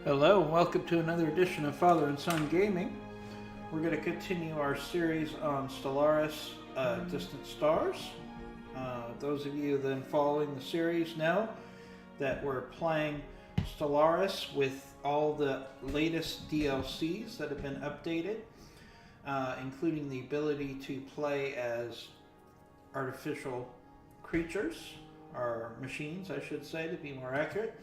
Hello, and welcome to another edition of Father and Son Gaming. We're going to continue our series on Stalaris-Distant stars. Those of you then following the series know that we're playing Stellaris with all the latest DLCs that have been updated, including the ability to play as artificial creatures, or machines, I should say, to be more accurate.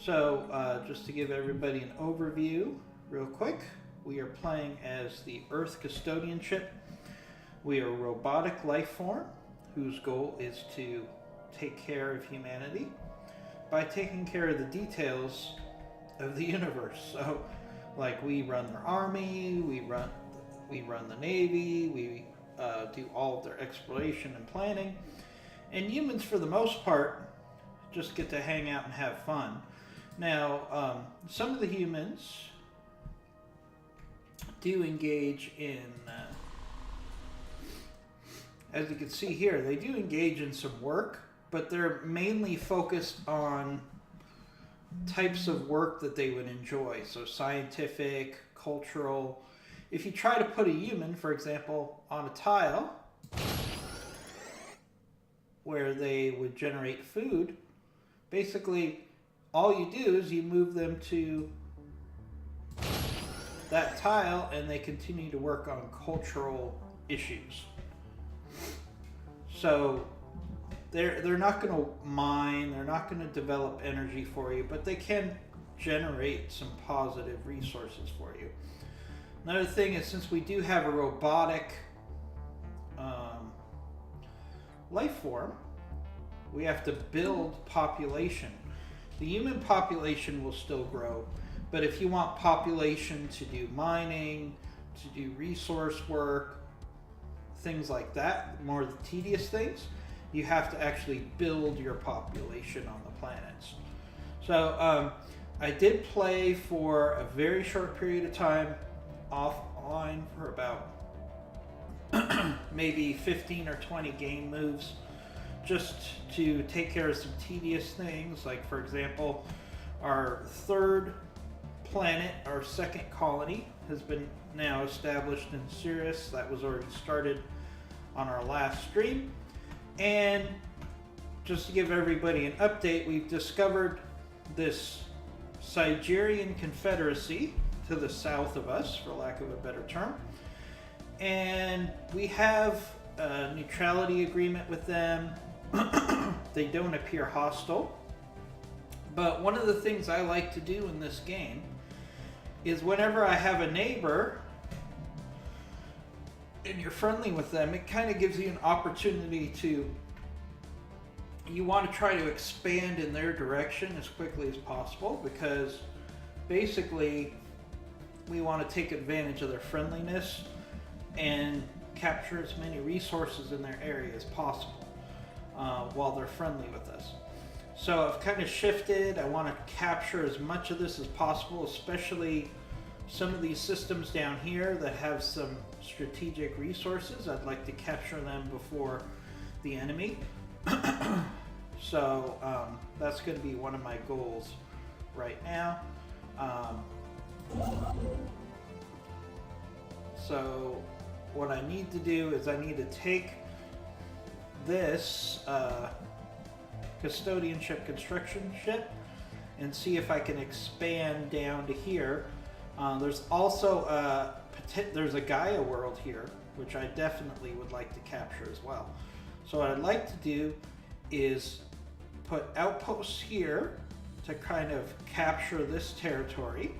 So, just to give everybody an overview real quick, we are playing as the Earth Custodian ship. We are a robotic life form whose goal is to take care of humanity by taking care of the details of the universe. So, like, we run their army, we run the navy, we do all of their exploration and planning, and humans, for the most part, just get to hang out and have fun. Now, some of the humans do engage in, as you can see here, they do engage in some work, but they're mainly focused on types of work that they would enjoy. So scientific, cultural. If you try to put a human, for example, on a tile where they would generate food, basically all you do is you move them to that tile and they continue to work on cultural issues. So they're not going to mine, they're not going to develop energy for you, but they can generate some positive resources for you. Another thing is, since we do have a robotic life form, we have to build population. The human population will still grow, but if you want population to do mining, to do resource work, things like that, more of the tedious things, you have to actually build your population on the planets. So I did play for a very short period of time offline for about maybe 15 or 20 game moves, just to take care of some tedious things. Like, for example, our third planet, our second colony, has been now established in Sirius. That was already started on our last stream. And just to give everybody an update, we've discovered this Sigerian Confederacy to the south of us, for lack of a better term. And we have a neutrality agreement with them. They don't appear hostile. But one of the things I like to do in this game is, whenever I have a neighbor and you're friendly with them, it kind of gives you an opportunity to, you want to try to expand in their direction as quickly as possible, because basically we want to take advantage of their friendliness and capture as many resources in their area as possible while they're friendly with us. So I've kind of shifted. I want to capture as much of this as possible, especially some of these systems down here that have some strategic resources. I'd like to capture them before the enemy. So that's going to be one of my goals right now. So what I need to do is, I need to take this custodian ship, construction ship, and see if I can expand down to here. There's also there's a Gaia world here, which I definitely would like to capture as well. So what I'd like to do is put outposts here to kind of capture this territory,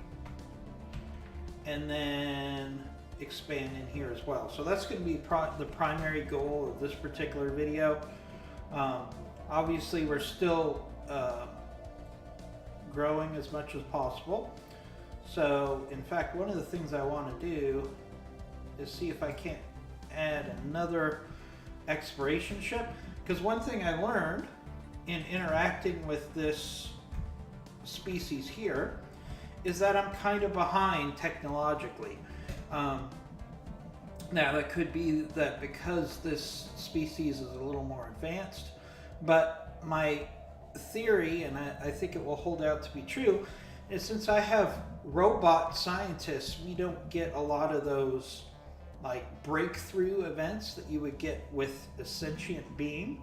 and then expand in here as well. So that's going to be the primary goal of this particular video. Obviously, we're still growing as much as possible. So, in fact, one of the things I want to do is see if I can't add another exploration ship. Because one thing I learned in interacting with this species here is that I'm kind of behind technologically. Now, that could be that because this species is a little more advanced, but my theory, and I think it will hold out to be true, And since I have robot scientists, we don't get a lot of those like breakthrough events that you would get with a sentient being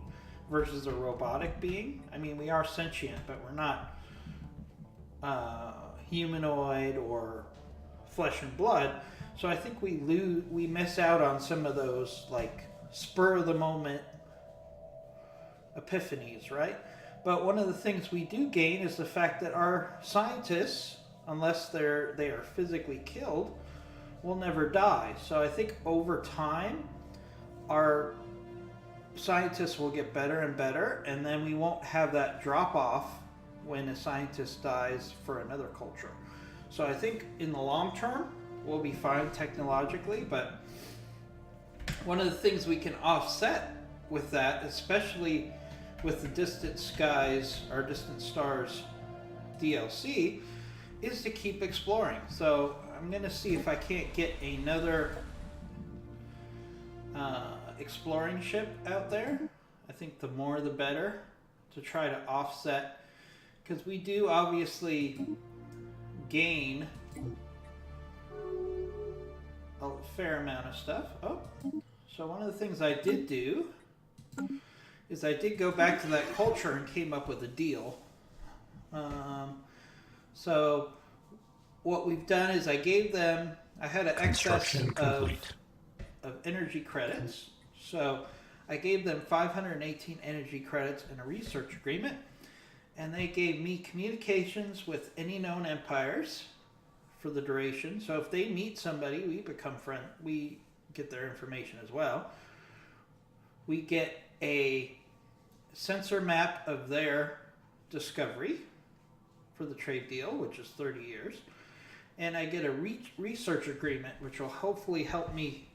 versus a robotic being. I mean, we are sentient, but we're not humanoid or flesh and blood. So I think we miss out on some of those like spur of the moment epiphanies, right? But one of the things we do gain is the fact that our scientists, unless they are physically killed, will never die. So I think over time, our scientists will get better and better, and then we won't have that drop off when a scientist dies for another culture. So I think in the long term, we'll be fine technologically, but one of the things we can offset with that, especially with the Distant Skies or Distant Stars DLC, is to keep exploring. So I'm going to see if I can't get another exploring ship out there. I think the more the better, to try to offset, because we do obviously gain a fair amount of stuff. Oh, so one of the things I did do is I did go back to that culture and came up with a deal. So what we've done is I gave them, I had an excess of energy credits. So I gave them 518 energy credits in a research agreement, and they gave me communications with any known empires for the duration. So if they meet somebody, we become friends. We get their information as well. We get a sensor map of their discovery for the trade deal, which is 30 years. And I get a research agreement, which will hopefully help me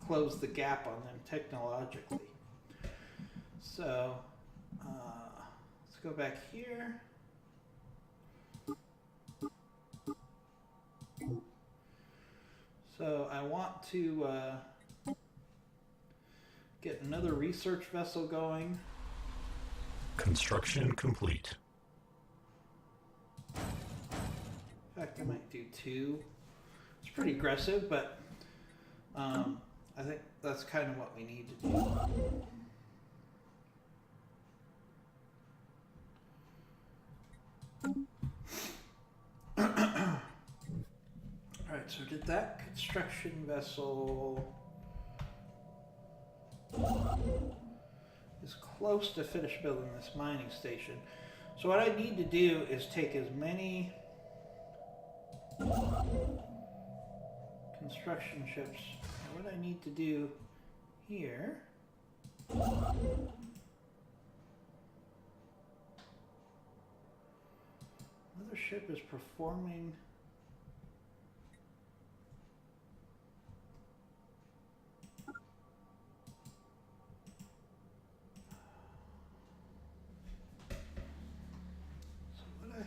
close the gap on them technologically. So let's go back here. So I want to get another research vessel going. Construction complete. In fact, I might do 2. It's pretty aggressive, but I think that's kind of what we need to do. Alright, so did that construction vessel is close to finish building this mining station. So what I need to do is take as many construction ships. Now what I need to do here another ship is performing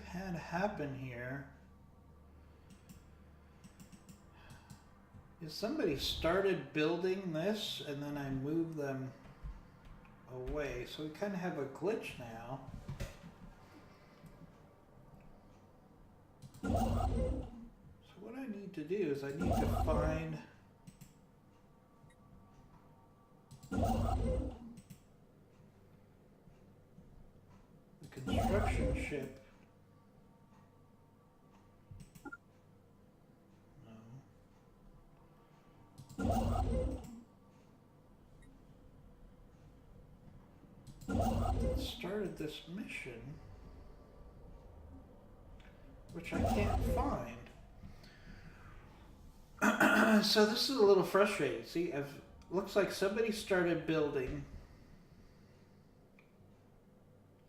had happen here is somebody started building this and then I moved them away, so we kind of have a glitch now. So what I need to do is I need to find the construction ship. That started this mission, which I can't find. So this is a little frustrating. See, looks like somebody started building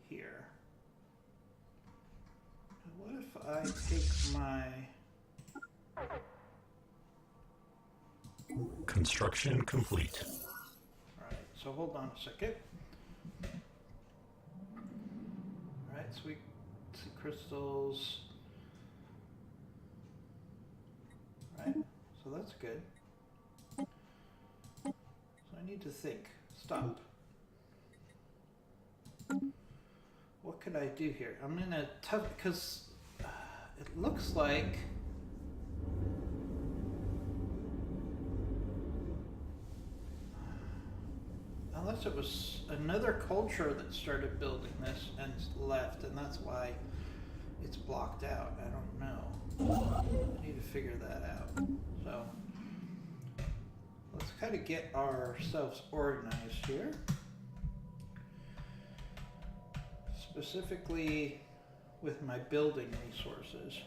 here. What if I take my construction complete. Alright, so hold on a second. Alright, so we see crystals. Right, so that's good. So I need to think. Stop. What could I do here? I'm in a tough, because it looks like unless it was another culture that started building this and left, and that's why it's blocked out. I don't know. I need to figure that out. So let's kind of get ourselves organized here. Specifically with my building resources.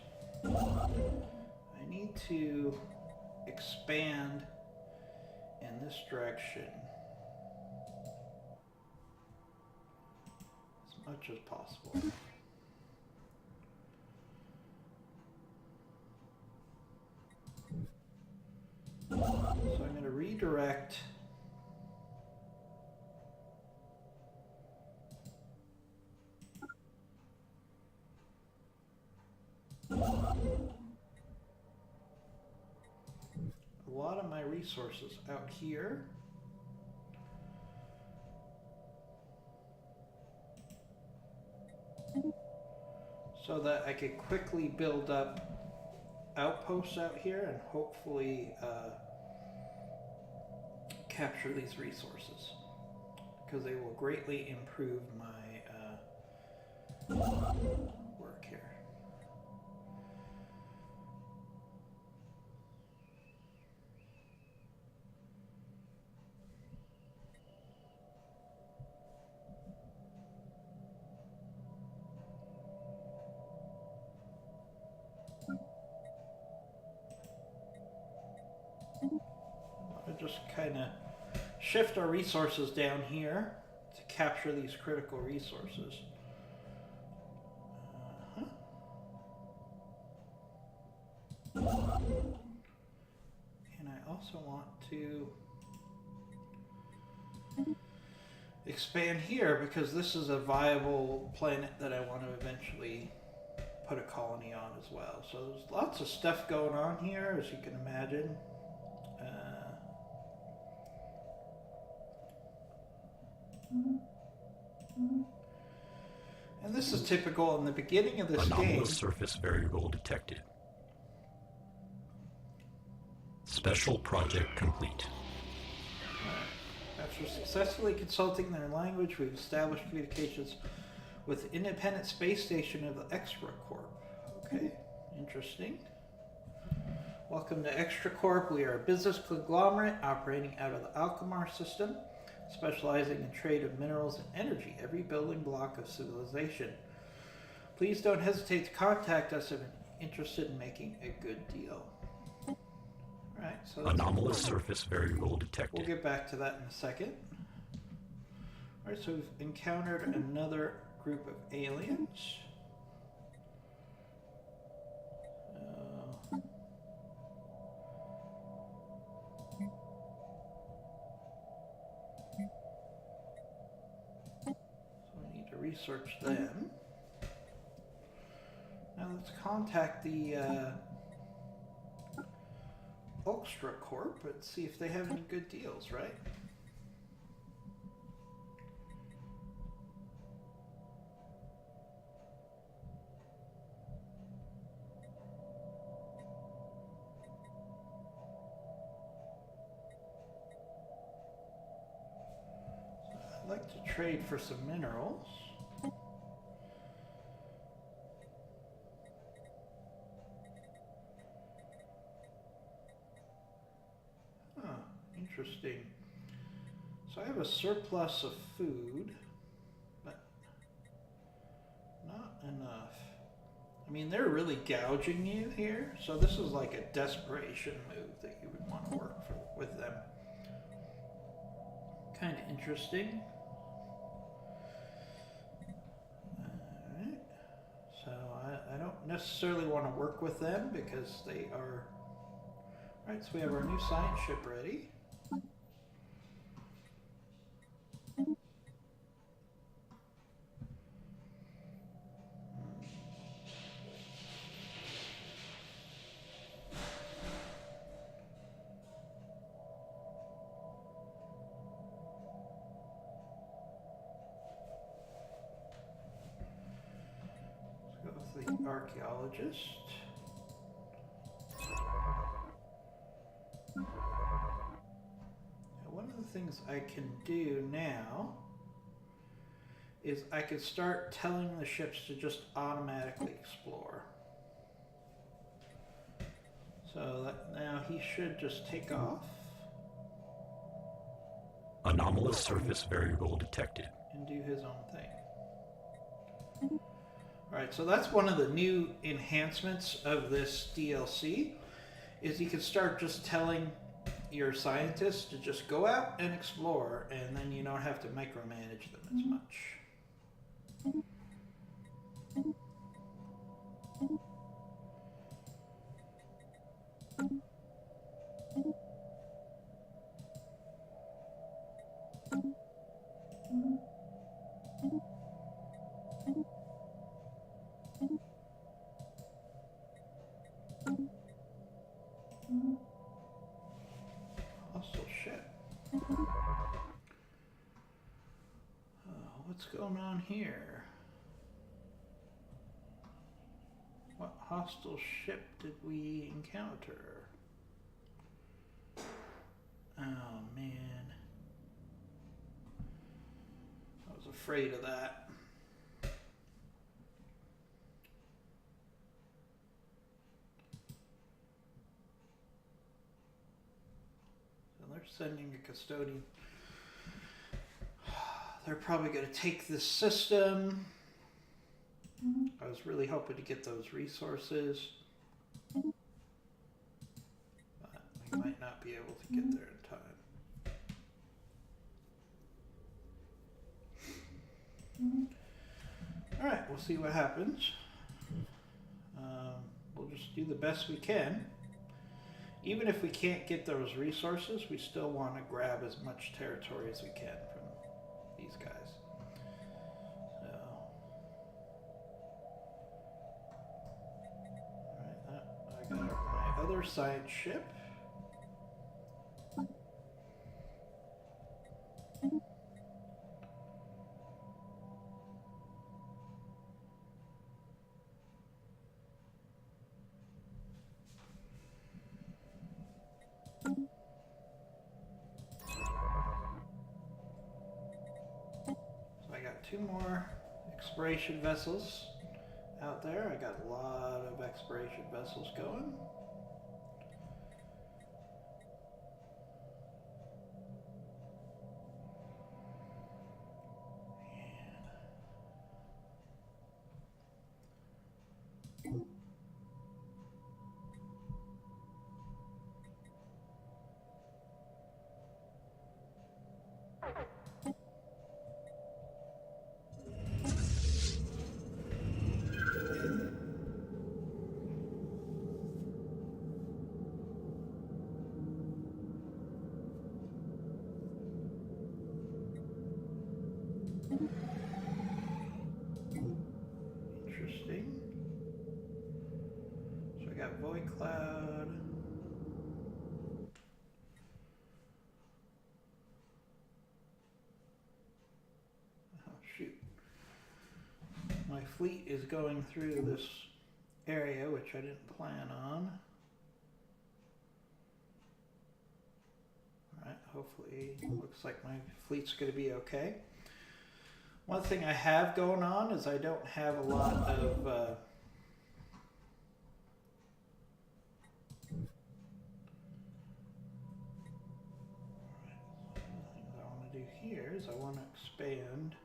I need to expand in this direction as much as possible. So I'm going to redirect a lot of my resources out here. So that I could quickly build up outposts out here and hopefully capture these resources, because they will greatly improve my work here. I'll just kind of shift our resources down here to capture these critical resources. And I also want to expand here because this is a viable planet that I want to eventually put a colony on as well. So there's lots of stuff going on here, as you can imagine. And this is typical in the beginning of this game. Anomalous surface variable detected. Special project complete. After successfully consulting their language, we've established communications with the independent space station of the Extra Corp. Okay, interesting. Welcome to Extra Corp. We are a business conglomerate operating out of the Alkemar system, specializing in trade of minerals and energy, every building block of civilization. Please don't hesitate to contact us if you're interested in making a good deal. Alright, so anomalous surface variable detected. We'll get back to that in a second. Alright, so we've encountered another group of aliens. Research them. Now let's contact the Extra Corp and see if they have any good deals, right? So I'd like to trade for some minerals. Interesting. So I have a surplus of food, but not enough. I mean, they're really gouging you here, so this is like a desperation move that you would want to work with them. Kind of interesting. Alright. So I don't necessarily want to work with them because they are... Alright, so we have our new science ship ready. Let's go with the archaeologist. One of the things I can do now is I could start telling the ships to just automatically explore. So that now he should just take off. Anomalous surface variable detected. And do his own thing. Alright, so that's one of the new enhancements of this DLC, is you can start just telling your scientists to just go out and explore, and then you don't have to micromanage them as much. Hostile ship. What's going on here? What hostile ship did we encounter? Oh man. I was afraid of that. Sending a custodian. They're probably going to take this system. I was really hoping to get those resources, but we might not be able to get there in time. Alright, we'll see what happens. We'll just do the best we can. Even if we can't get those resources, we still want to grab as much territory as we can from these guys. So, alright, I got my other side ship. Two more exploration vessels out there. I got a lot of exploration vessels going. Interesting. So I got Void Cloud. Oh shoot. My fleet is going through this area, which I didn't plan on. Alright, hopefully, looks like my fleet's going to be okay. One thing I have going on is I don't have a lot of alright, so the things I want to do here is I want to expand.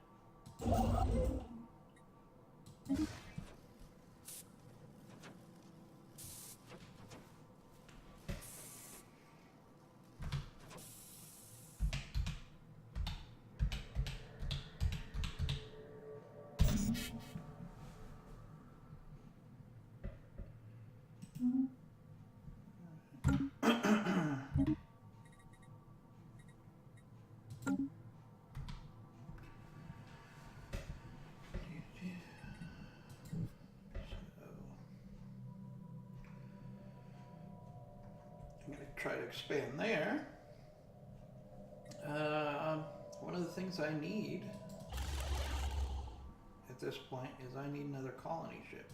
Try to expand there. One of the things I need at this point is I need another colony ship.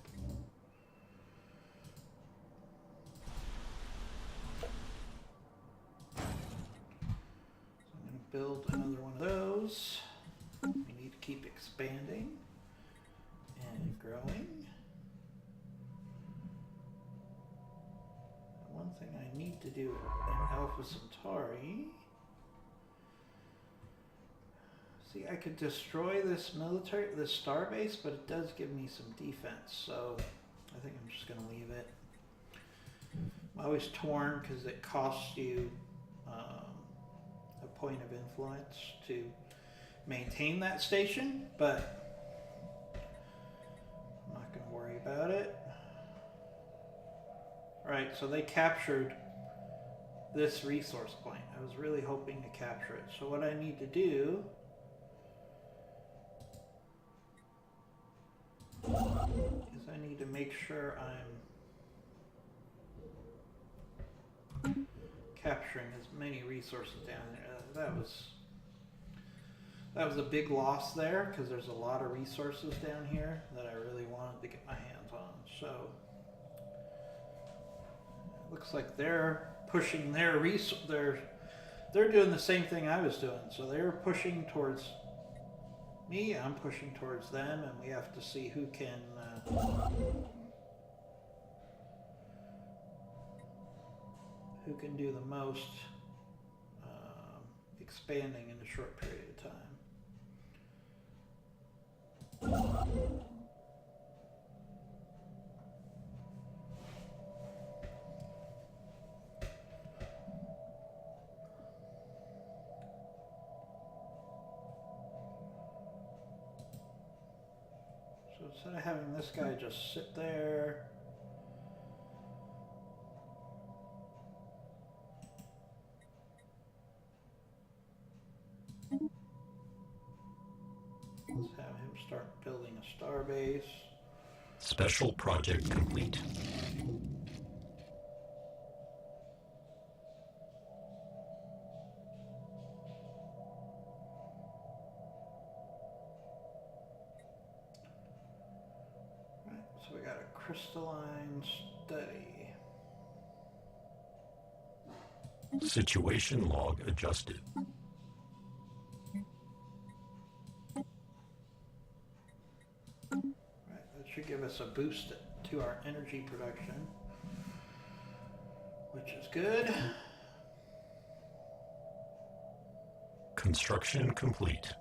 build another one of those. We need to keep expanding and growing. One thing I need to do in Alpha Centauri. See, I could destroy this starbase, but it does give me some defense, so I think I'm just going to leave it. I'm always torn because it costs you a point of influence to maintain that station, but I'm not going to worry about it. Alright, so they captured this resource point. I was really hoping to capture it. So what I need to do is I need to make sure I'm capturing as many resources down there. That was a big loss there because there's a lot of resources down here that I really wanted to get my hands on. So it looks like they're pushing their they're doing the same thing I was doing. So they're pushing towards me, I'm pushing towards them, and we have to see who can do the most expanding in a short period of time. So instead of having this guy just sit there, let's have him start building a starbase. Special project complete. Right, so we got a crystalline study. Situation log adjusted. Should give us a boost to our energy production, which is good. Construction complete.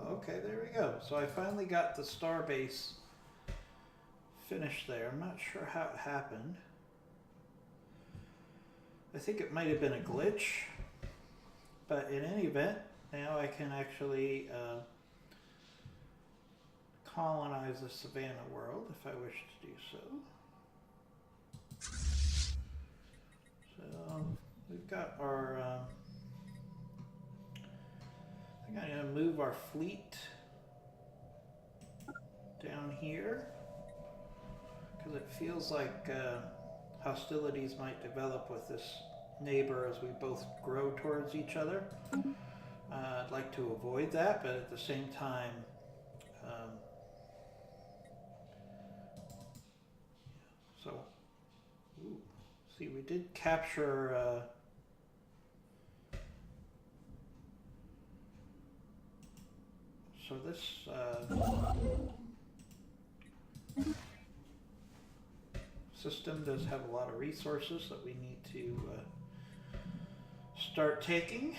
Okay, there we go. So I finally got the starbase finished there. I'm not sure how it happened. I think it might have been a glitch, but in any event, now I can actually colonize the Savannah world if I wish to do so. So we've got our, I think I'm going to move our fleet down here because it feels like hostilities might develop with this neighbor as we both grow towards each other. I'd like to avoid that, but at the same time, see, we did capture so this system does have a lot of resources that we need to start taking.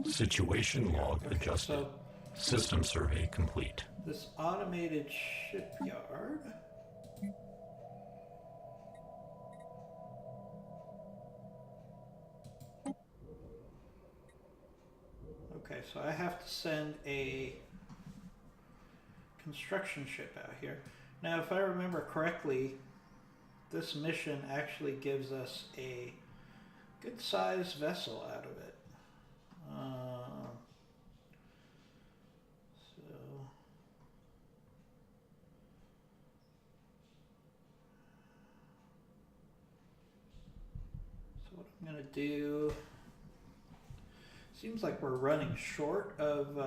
Situation log adjusted. So System survey complete. this automated shipyard. Okay, so I have to send a construction ship out here. Now, if I remember correctly, this mission actually gives us a good sized vessel out of it. So what I'm going to do, seems like we're running short of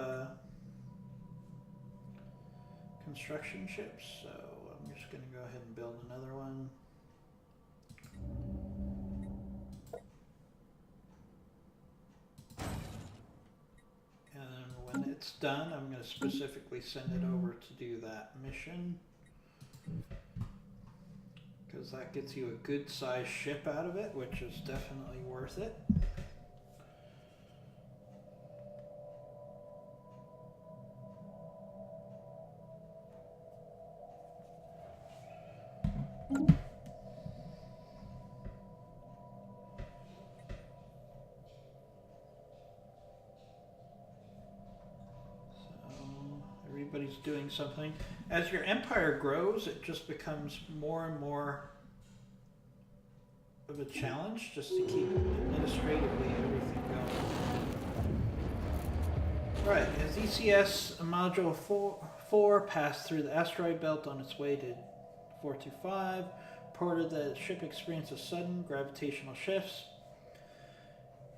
construction ships, so I'm just going to go ahead and build another one. And then when it's done, I'm going to specifically send it over to do that mission, because that gets you a good sized ship out of it, which is definitely worth it. Everybody's doing something. As your empire grows, it just becomes more and more of a challenge just to keep administratively everything going. Right, as ECS Module 4 passed through the asteroid belt on its way to 425, reported that the ship experiences sudden gravitational shifts.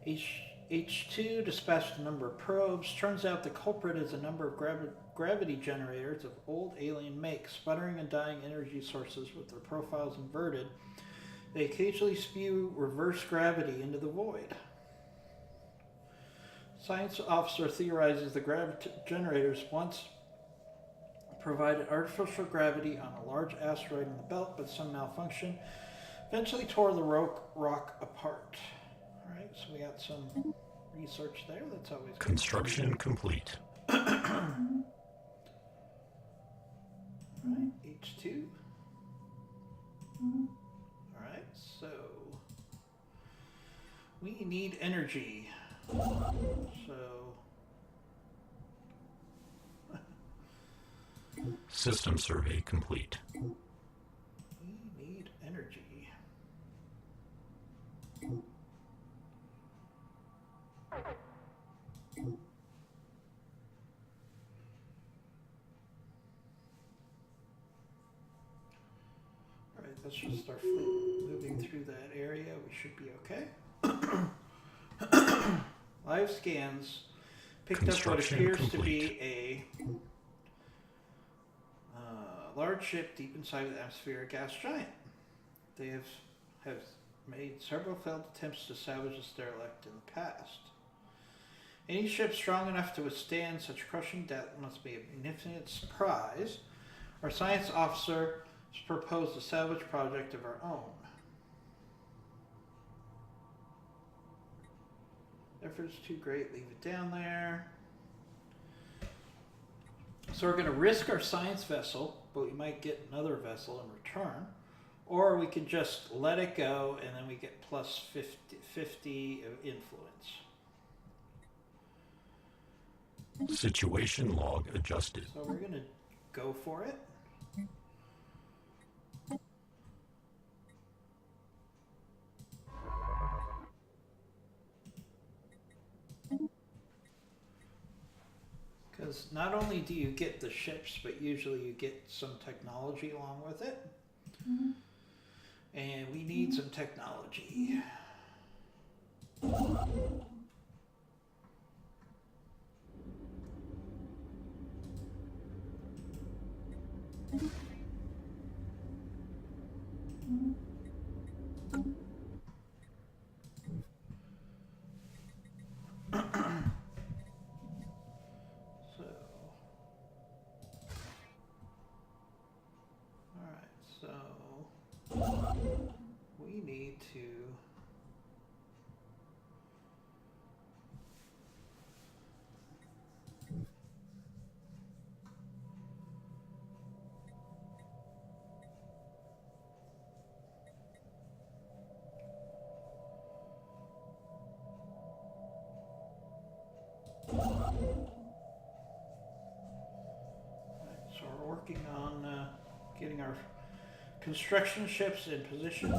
H2 dispatched a number of probes. Turns out the culprit is a number of gravity generators of old alien make, sputtering and dying energy sources with their profiles inverted. They occasionally spew reverse gravity into the void. Science officer theorizes the gravity generators once provided artificial gravity on a large asteroid in the belt, but some malfunction eventually tore the rock apart. Alright, so we got some research there. That's always good. Construction complete. Alright, H2. Alright, so we need energy. So System survey complete. we need energy. Alright, let's just start moving through that area. We should be okay. Live scans picked up what appears to be a large ship deep inside of the atmospheric gas giant. They have made several failed attempts to salvage the derelict in the past. Any ship strong enough to withstand such crushing death must be a magnificent surprise. Our science officer has proposed a salvage project of our own. Effort's too great, leave it down there. So we're going to risk our science vessel, but we might get another vessel in return. Or we can just let it go and then we get plus 50 of influence. Situation log adjusted. So we're going to go for it. Because not only do you get the ships, but usually you get some technology along with it. And we need some technology. We need to so we're working on getting our construction ships in position to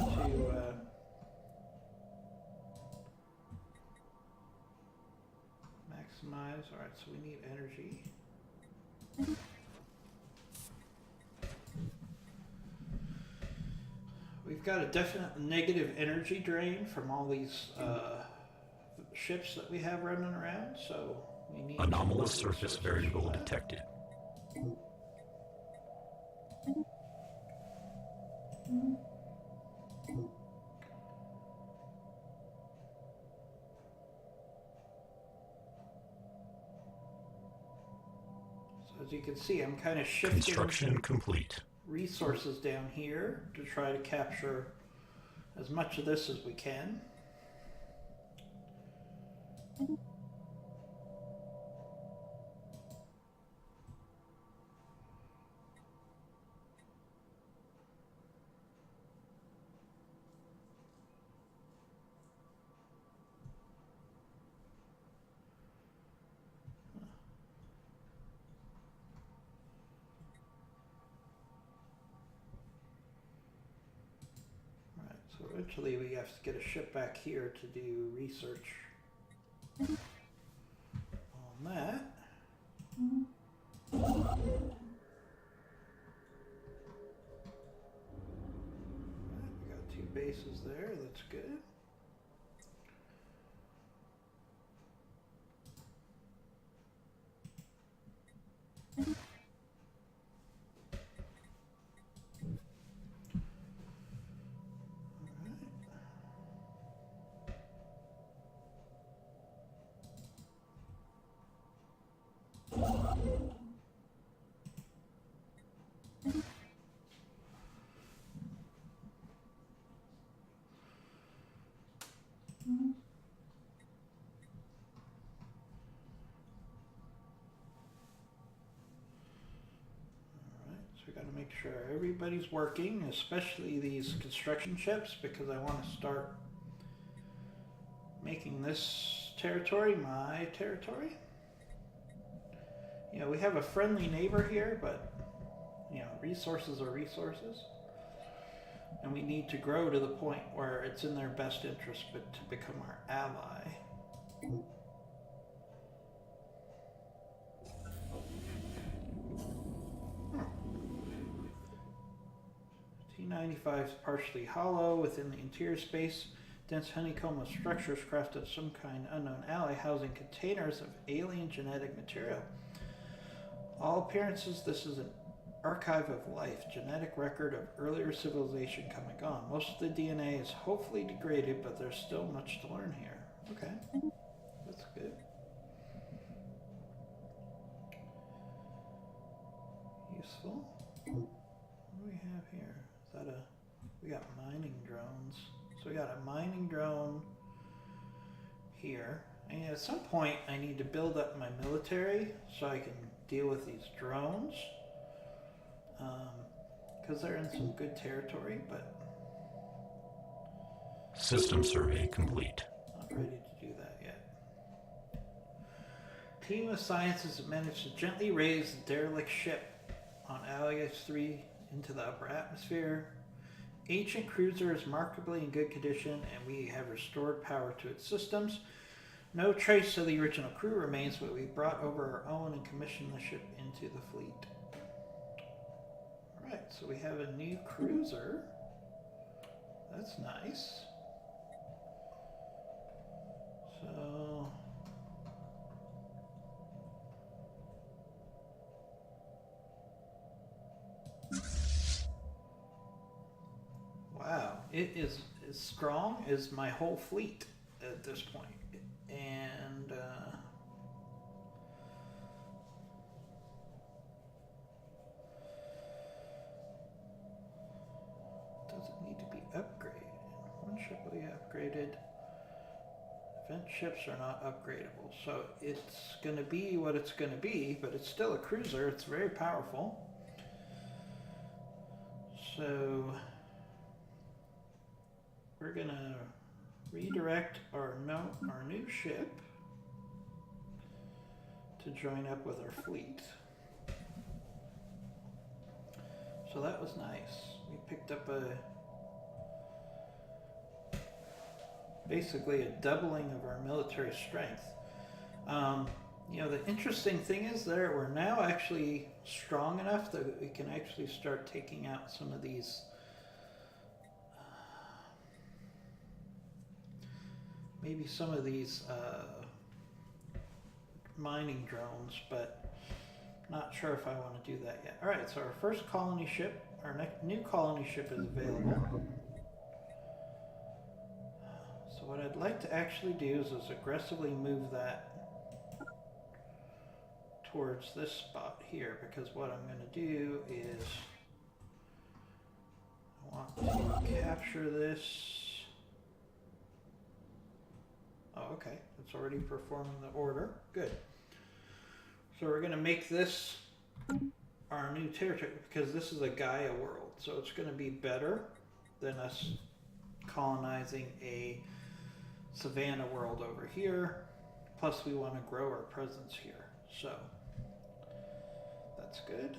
maximize. Alright, so we need energy. We've got a definite negative energy drain from all these ships that we have running around, so we need Anomalous surface variable detected. So as you can see, I'm kind of shifting Construction complete. resources down here to try to capture as much of this as we can. So eventually we have to get a ship back here to do research on that. Alright, we got 2 bases there, that's good. We got to make sure everybody's working, especially these construction ships, because I want to start making this territory my territory. You know, we have a friendly neighbor here, but, you know, resources are resources. And we need to grow to the point where it's in their best interest but to become our ally. T-95 is partially hollow within the interior space. Dense honeycomb of structures crafted of some kind unknown ally housing containers of alien genetic material. All appearances, this is an archive of life, genetic record of earlier civilization come and gone. Most of the DNA is hopefully degraded, but there's still much to learn here. Okay, that's good. Useful. What do we have here? Is that a... we got mining drones. So we got a mining drone here. And at some point I need to build up my military so I can deal with these drones. Because they're in some good territory, but... System survey complete. Not ready to do that yet. Team of scientists have managed to gently raise the derelict ship on Alias 3 into the upper atmosphere. Ancient cruiser is markedly in good condition, and we have restored power to its systems. No trace of the original crew remains, but we brought over our own and commissioned the ship into the fleet. Alright, so we have a new cruiser. That's nice. So... wow, it is as strong as my whole fleet at this point. And does it need to be upgraded? One ship will be upgraded. Event ships are not upgradable, so it's going to be what it's going to be, but it's still a cruiser. It's very powerful. So we're going to redirect our new ship to join up with our fleet. So that was nice. We picked up basically a doubling of our military strength. You know, the interesting thing is we're now actually strong enough that we can actually start taking out some of these maybe some of these mining drones, but not sure if I want to do that yet. All right, so our first colony ship, our new colony ship is available. So what I'd like to actually do is aggressively move that towards this spot here, because what I'm going to do is I want to capture this. Oh, okay, it's already performing the order. Good. So we're going to make this our new territory, because this is a Gaia world, so it's going to be better than us colonizing a Savannah world over here. Plus we want to grow our presence here, so that's good.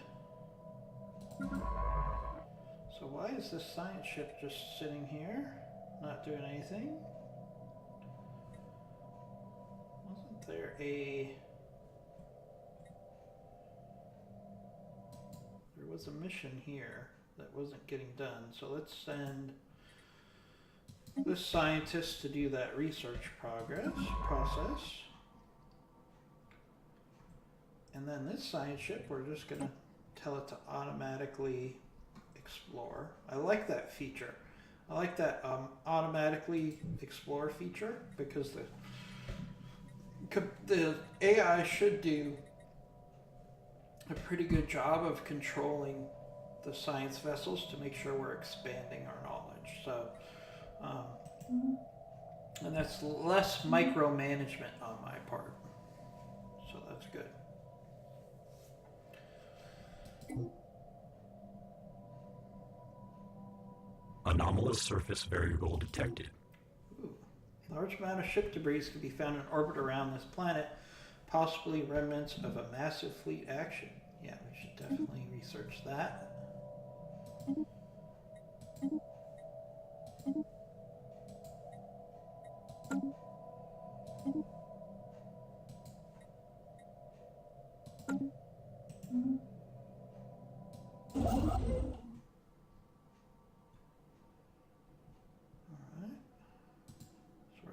So why is this science ship just sitting here, not doing anything? Wasn't there there was a mission here that wasn't getting done, so let's send this scientist to do that research process. And then this science ship, we're just going to tell it to automatically explore. I like that feature. I like that automatically explore feature, because the AI should do a pretty good job of controlling the science vessels to make sure we're expanding our knowledge. So, and that's less micromanagement on my part. So that's good. Anomalous surface variable detected. Ooh. Large amount of ship debris can be found in orbit around this planet, possibly remnants of a massive fleet action. Yeah, we should definitely research that.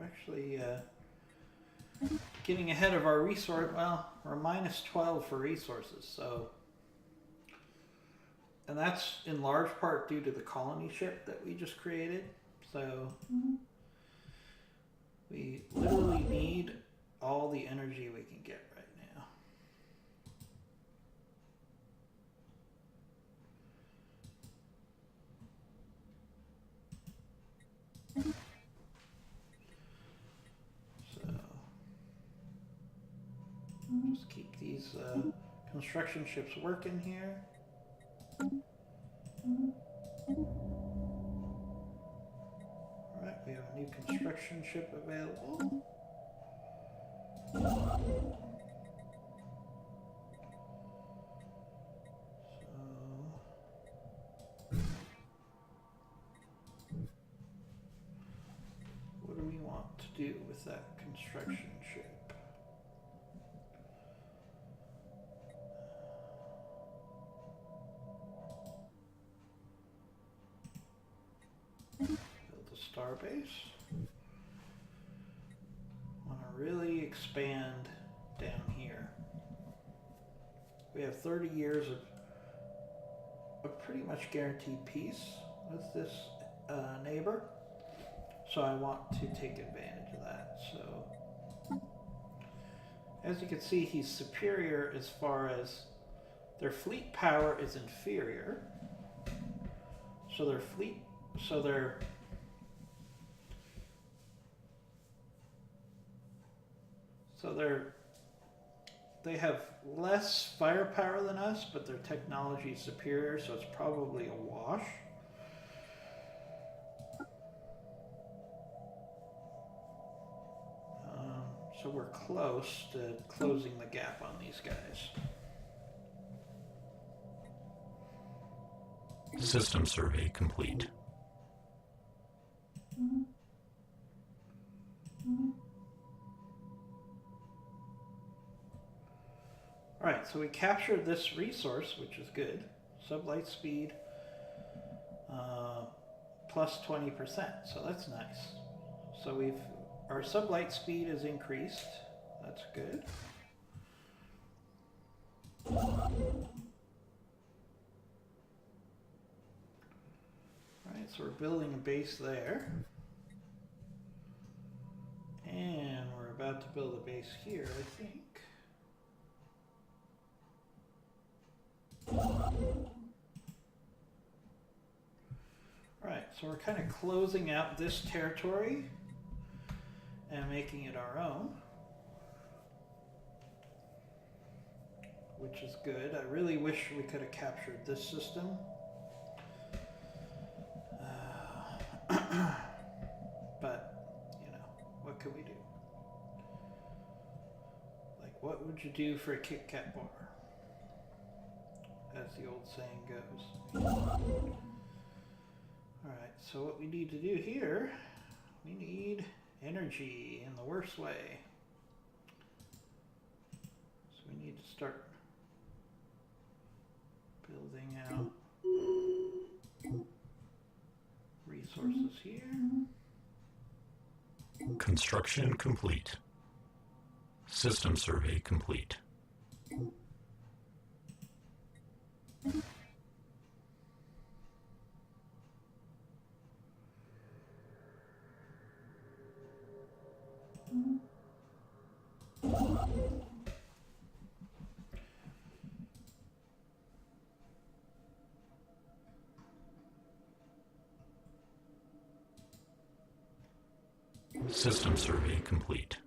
Actually getting ahead of our resource. Well, we're minus 12 for resources, so, and that's in large part due to the colony ship that we just created. So we literally need all the energy we can get right now. Just keep these construction ships working here. Alright, we have a new construction ship available. So, what do we want to do with that construction ship? Starbase. Want to really expand down here. We have 30 years of pretty much guaranteed peace with this neighbor, so I want to take advantage of that. So, as you can see, he's superior as far as their fleet power is inferior. So they have less firepower than us, but their technology is superior, so it's probably a wash. So we're close to closing the gap on these guys. System survey complete. Alright, so we captured this resource, which is good. Sublight speed plus 20%, so that's nice. So our sublight speed is increased. That's good. Alright, so we're building a base there. And we're about to build a base here, I think. Alright, so we're kind of closing out this territory and making it our own, which is good. I really wish we could have captured this system. But, you know, what could we do? Like, what would you do for a Kit Kat bar? As the old saying goes. Alright, so what we need to do here, we need energy in the worst way. So we need to start building out resources here. Construction complete. System survey complete. System survey complete.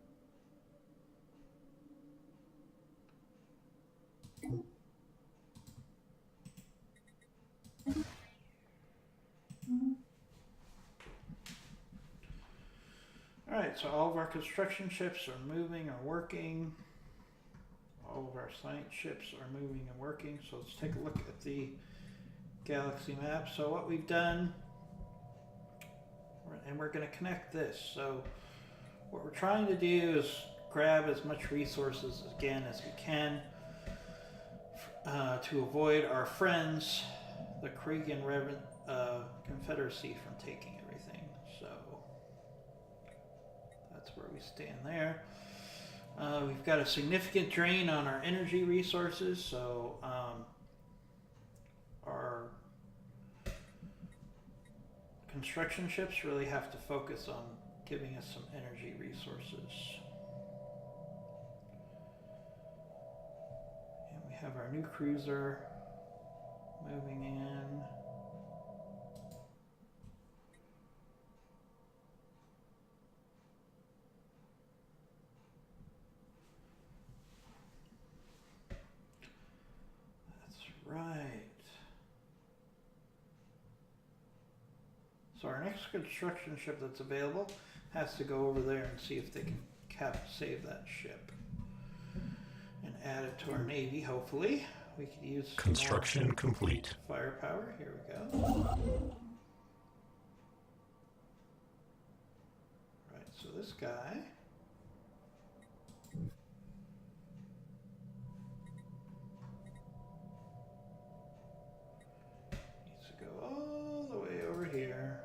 Alright, so all of our construction ships are moving or working. All of our science ships are moving and working. So let's take a look at the galaxy map. So what we've done, and we're going to connect this. So what we're trying to do is grab as much resources again as we can to avoid our friends, the Kregan Confederacy, from taking everything. So that's where we stand there. We've got a significant drain on our energy resources, so our construction ships really have to focus on giving us some energy resources. And we have our new cruiser moving in. Right. So our next construction ship that's available has to go over there and see if they can save that ship and add it to our navy. Hopefully we could use construction complete. Firepower. Here we go. Right. So this guy. All the way over here.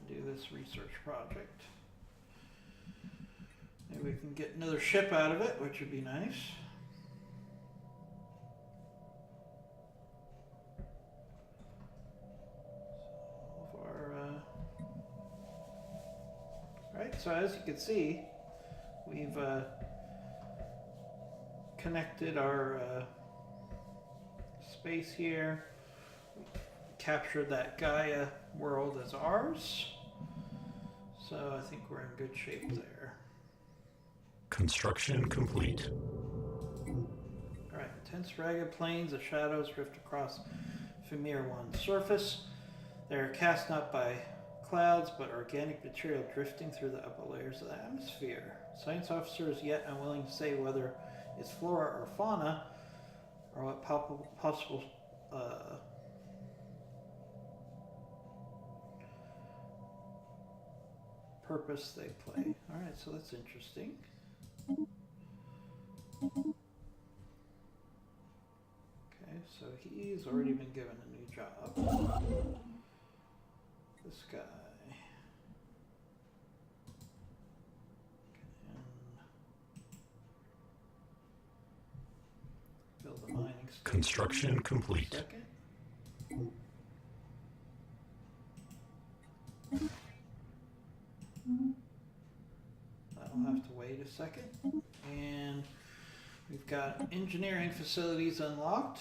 Do this research project. Maybe we can get another ship out of it, which would be nice. Right, so as you can see, we've connected our space here, captured that Gaia world as ours, so I think we're in good shape there. Construction complete. Alright, intense ragged plains of shadows drift across Femir 1's surface. They are cast not by clouds, but organic material drifting through the upper layers of the atmosphere. Science officer is yet unwilling to say whether it's flora or fauna, or what possible purpose they play. Alright, so that's interesting. Okay, so he's already been given a new job. This guy. Build a mining station. Construction complete. Second. That'll have to wait a second. And we've got engineering facilities unlocked.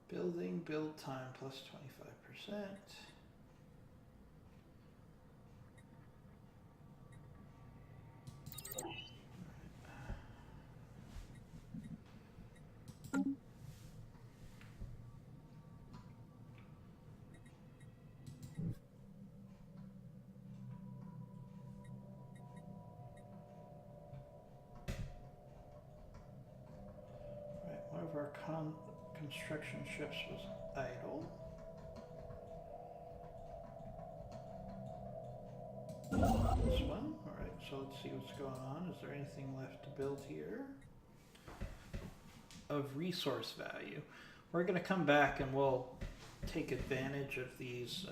Building build time plus 25%. One of our construction ships was idle. This one? Alright, so let's see what's going on. Is there anything left to build here? Of resource value. We're going to come back and we'll take advantage of these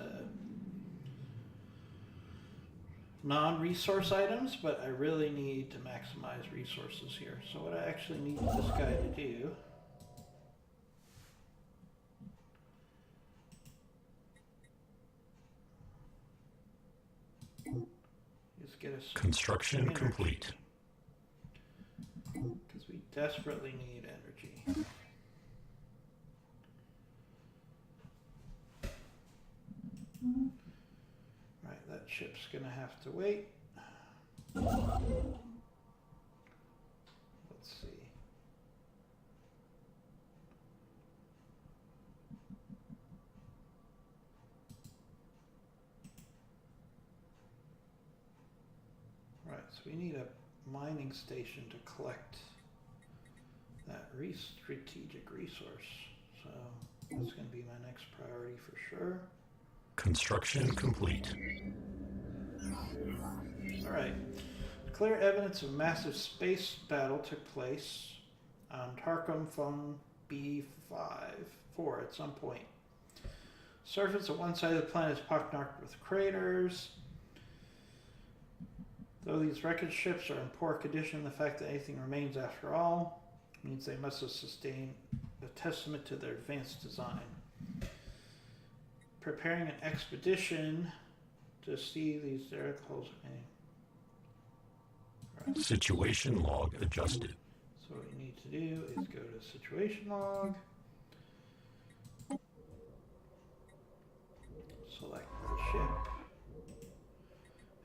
non-resource items, but I really need to maximize resources here. So what I actually need this guy to do is get us Construction complete. because we desperately need energy. Right, that ship's gonna have to wait. Let's see. Right, so we need a mining station to collect that strategic resource. So that's going to be my next priority for sure. Construction complete. Alright. Clear evidence of massive space battle took place on Tarkum Fung B4 at some point. Surface of one side of the planet is pockmarked with craters. Though these wreckage ships are in poor condition, the fact that anything remains after all means they must have sustained a testament to their advanced design. Preparing an expedition to see these derelict hulls. Right. Situation log adjusted. So what you need to do is go to situation log, select the ship,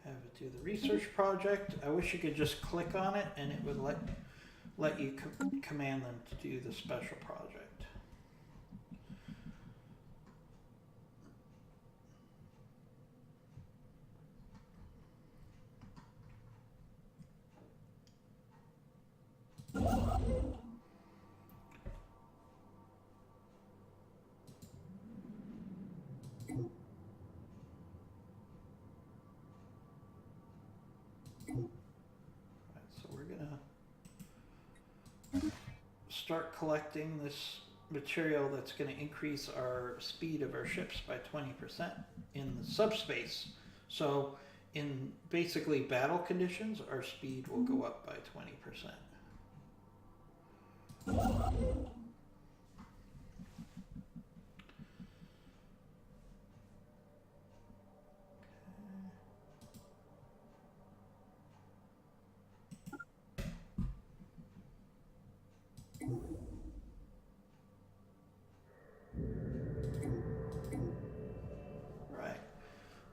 have it do the research project. I wish you could just click on it and it would let you command them to do the special project. Start collecting this material that's going to increase our speed of our ships by 20% in the subspace. So in basically battle conditions, our speed will go up by 20%.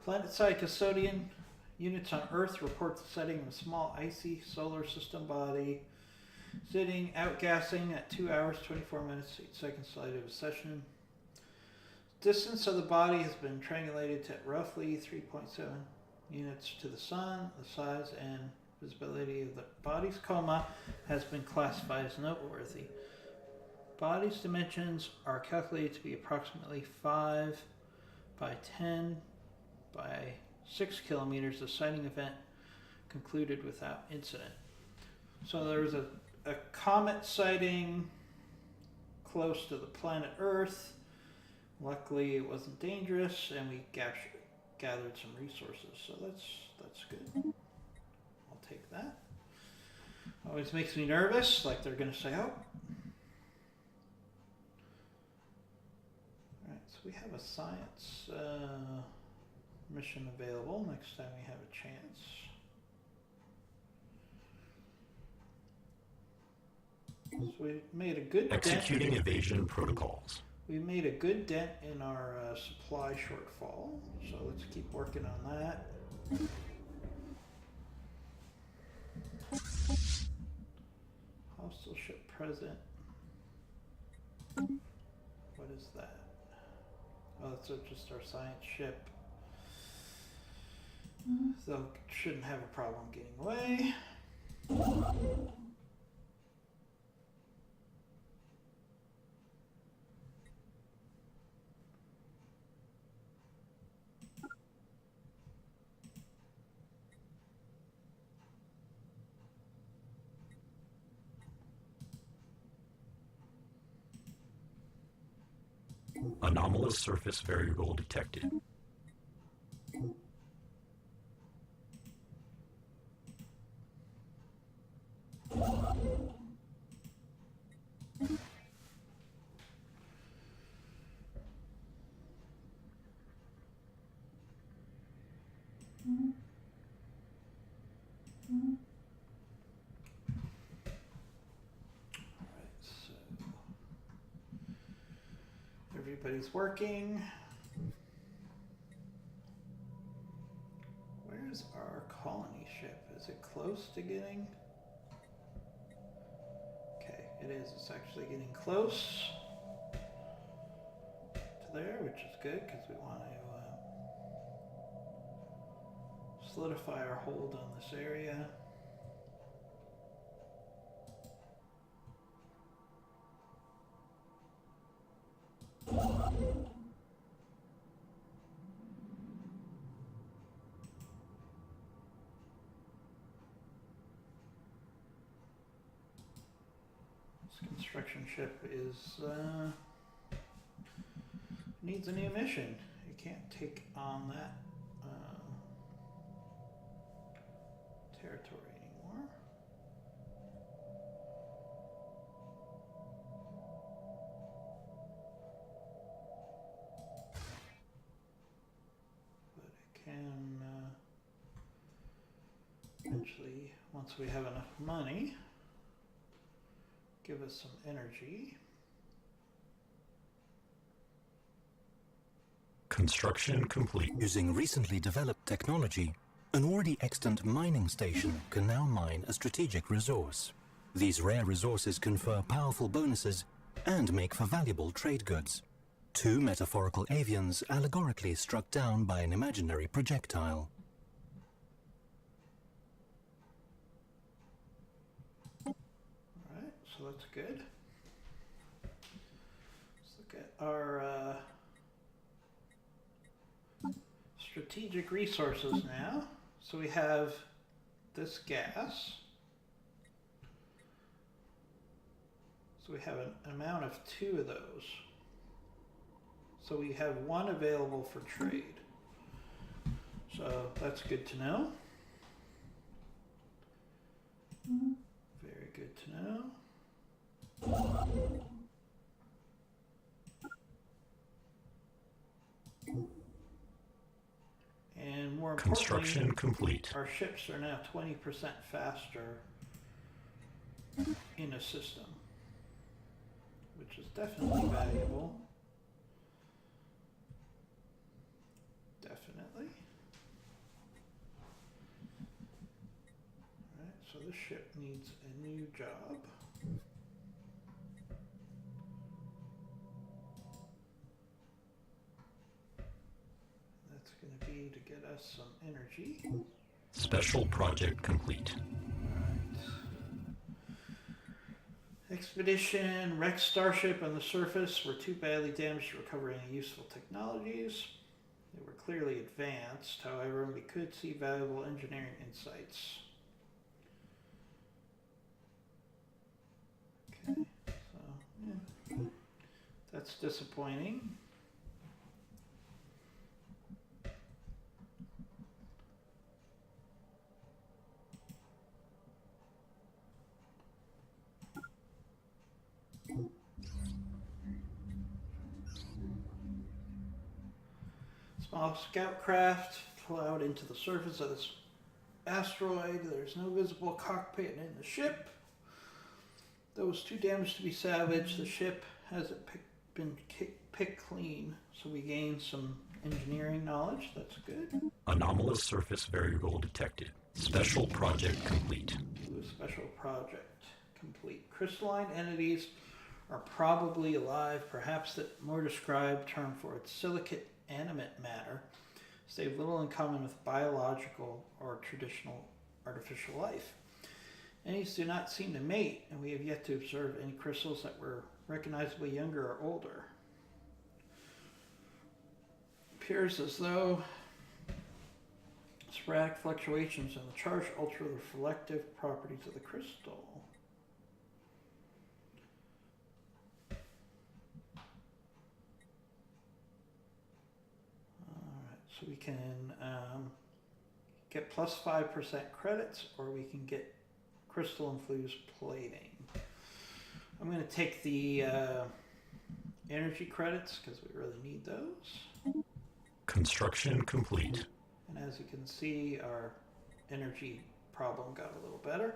Planet-side custodian, Units on Earth report the sighting of a small icy solar system body sitting outgassing at 2 hours, 24 minutes, 8 seconds to light of a session. Distance of the body has been triangulated to roughly 3.7 units to the sun. The size and visibility of the body's coma has been classified as noteworthy. Body's dimensions are calculated to be approximately 5 by 10 by 6 kilometers. The sighting event concluded without incident. So there was a comet sighting close to the planet Earth. Luckily, it wasn't dangerous, and we gathered some resources. So that's good. I'll take that. Always makes me nervous, like they're going to say, "Oh." All right, so we have a science mission available next time we have a chance. So we made a good Executing evasion protocols. We made a good dent in our supply shortfall, so let's keep working on that. Hostile ship present. What is that? Oh, that's just our science ship. So shouldn't have a problem getting away. Anomalous surface variable detected. Everybody's working. Where's our colony ship? Is it close to getting? Okay, it is. It's actually getting close to there, which is good because we want to solidify our hold on this area. Construction ship is needs a new mission. It can't take on that territory anymore. But it can eventually, once we have enough money, give us some energy. Construction complete. Using recently developed technology, an already extant mining station can now mine a strategic resource. These rare resources confer powerful bonuses and make for valuable trade goods. 2 metaphorical avians allegorically struck down by an imaginary projectile. Alright, so that's good. Let's look at our strategic resources now. So we have this gas. So we have an amount of 2 of those. So we have 1 available for trade. So that's good to know. Very good to know. And more importantly, Construction complete. our ships are now 20% faster in a system, which is definitely valuable. Definitely. ship needs a new job. That's going to be to get us some energy. Special project complete. Expedition, wrecked starship on the surface were too badly damaged to recover any useful technologies. They were clearly advanced, however, and we could see valuable engineering insights. Okay, so, yeah. That's disappointing. Small scout craft plowed into the surface of this asteroid. There's no visible cockpit in the ship. Though it's too damaged to be salvaged, the ship hasn't been picked clean, so we gained some engineering knowledge. That's good. Anomalous surface variable detected. Special project complete. Ooh, special project complete. Crystalline entities are probably alive, perhaps the more described term for its silicate animate matter, so they have little in common with biological or traditional artificial life. Entities do not seem to mate, and we have yet to observe any crystals that were recognizably younger or older. Appears as though sporadic fluctuations in the charge alter the reflective properties of the crystal. So we can get plus 5% credits, or we can get crystal infused plating. I'm going to take the energy credits because we really need those. Construction complete. And as you can see, our energy problem got a little better.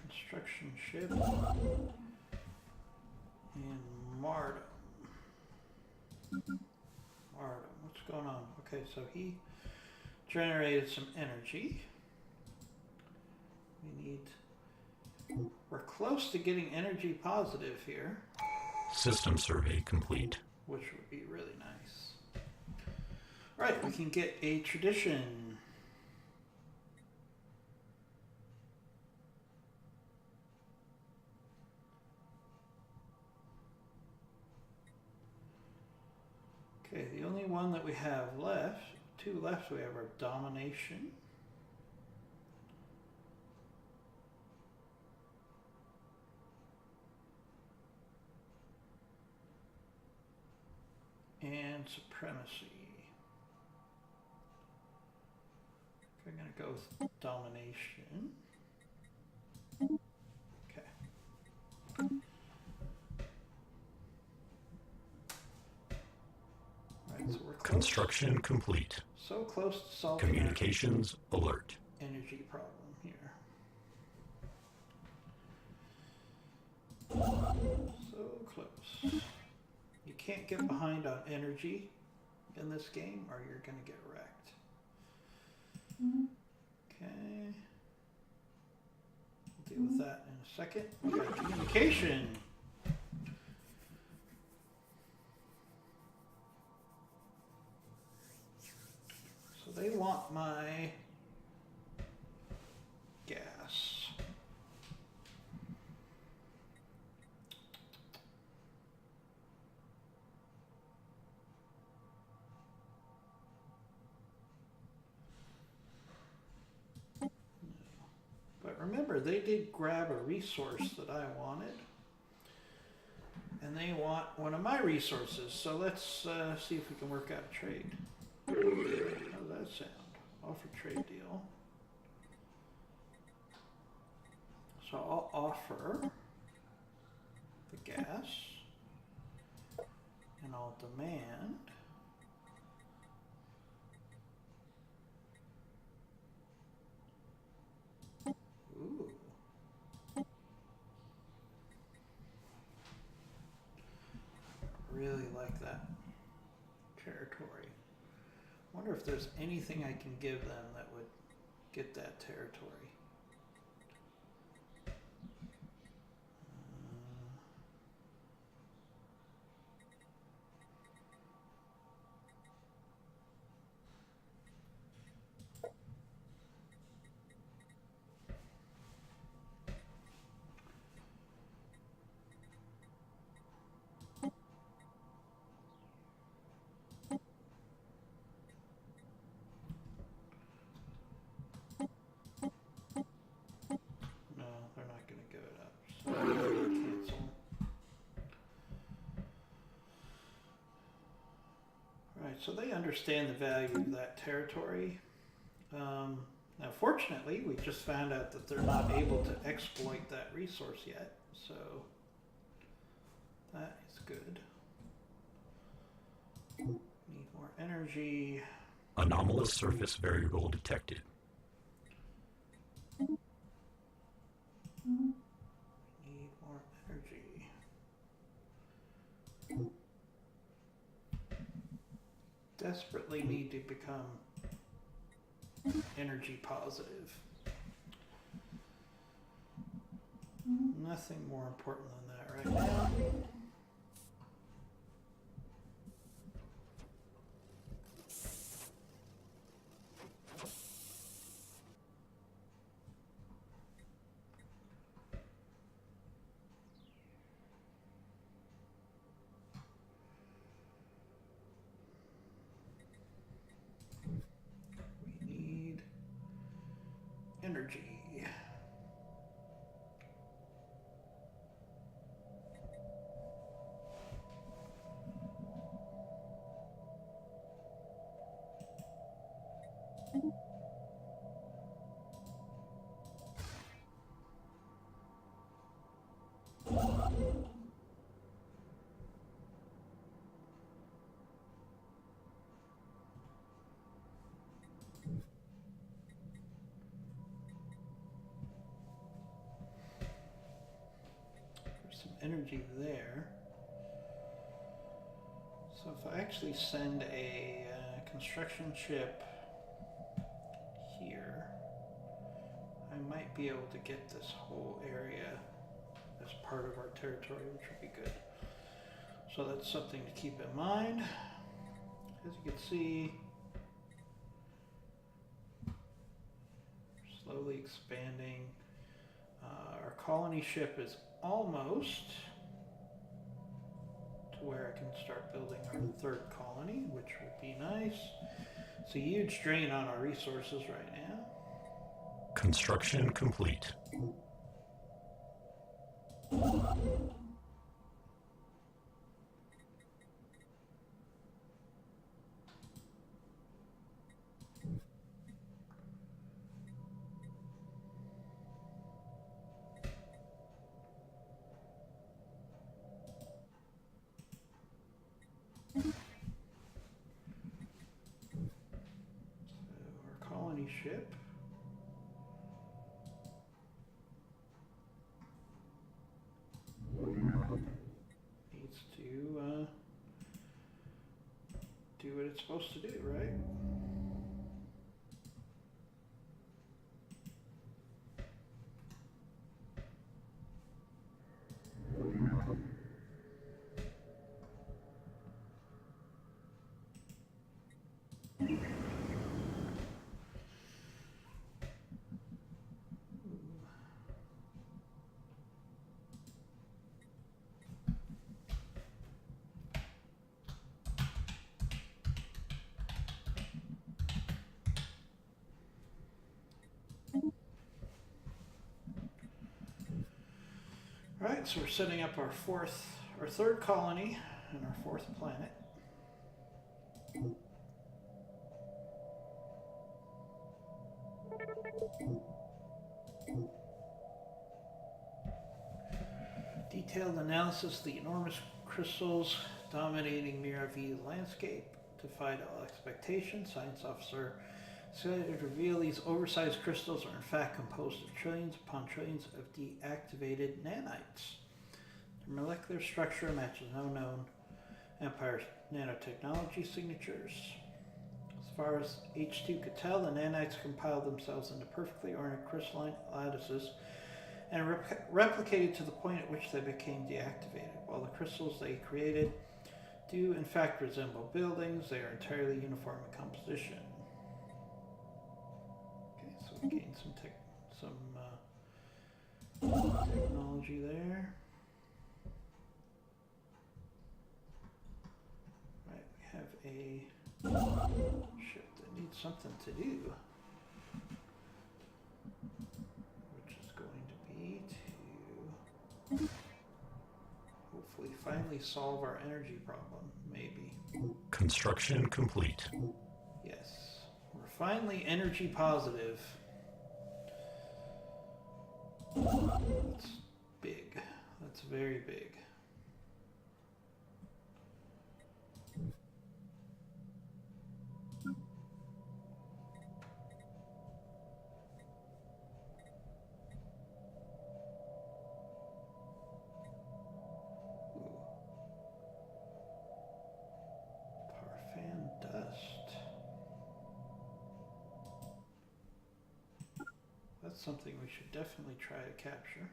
Construction ship in Mardum. What's going on? Okay, so he generated some energy. We're close to getting energy positive here. System survey complete. Which would be really nice. Alright, we can get a tradition. Okay, the only one that we have left, two left, we have our domination. And supremacy. I'm going to go with domination. Okay. Alright, so we're close. Construction complete. So close to solving Communications alert. Energy problem here. So close. You can't get behind on energy in this game or you're going to get wrecked. Okay. We'll deal with that in a second. We got communication. So they want my gas. But remember, they did grab a resource that I wanted. And they want one of my resources. So let's see if we can work out a trade. How does that sound? Offer trade deal. So I'll offer the gas and I'll demand ooh. Really like that territory. Wonder if there's anything I can give them that would get that territory. No, they're not going to give it up. So I'm gonna cancel. Right, so they understand the value of that territory. Now, fortunately, we just found out that they're not able to exploit that resource yet, so that is good. Need more energy. Anomalous surface variable detected. Need more energy. Desperately need to become energy positive. Nothing more important than that right now. We need energy. There's some energy there. So if I actually send a construction ship here, I might be able to get this whole area as part of our territory, which would be good. So that's something to keep in mind. As you can see, slowly expanding. Our colony ship is almost to where I can start building our third colony, which would be nice. It's a huge drain on our resources right now. Construction complete. Our colony ship needs to do what it's supposed to do, right? Alright, so we're setting up our third colony and our fourth planet. Detailed analysis of the enormous crystals dominating Miravi's landscape defied all expectation. Science officer decided to reveal these oversized crystals are in fact composed of trillions upon trillions of deactivated nanites. Their molecular structure matches no known Empire nanotechnology signatures. As far as H2 could tell, the nanites compiled themselves into perfectly ordered crystalline lattices and replicated to the point at which they became deactivated. While the crystals they created do in fact resemble buildings, they are entirely uniform in composition. Okay, so we gained some technology there. Right, we have a ship that needs something to do, which is going to be to hopefully finally solve our energy problem, maybe. Construction complete. Yes, we're finally energy positive. That's big. That's very big. That's something we should definitely try to capture.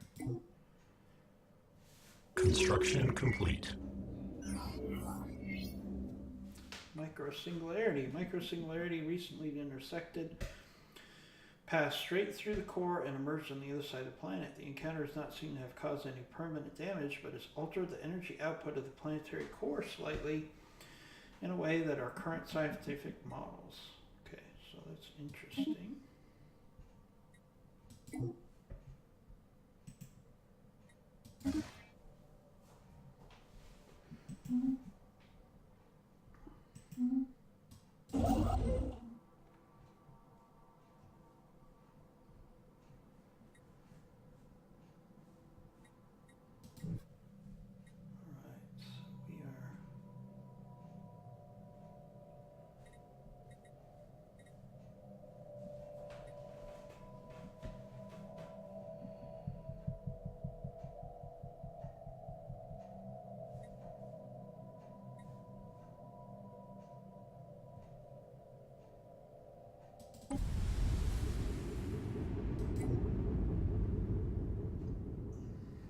Construction complete. Microsingularity. Microsingularity recently intersected, passed straight through the core and emerged on the other side of the planet. The encounter does not seem to have caused any permanent damage, but has altered the energy output of the planetary core slightly in a way that our current scientific models. Okay, so that's interesting.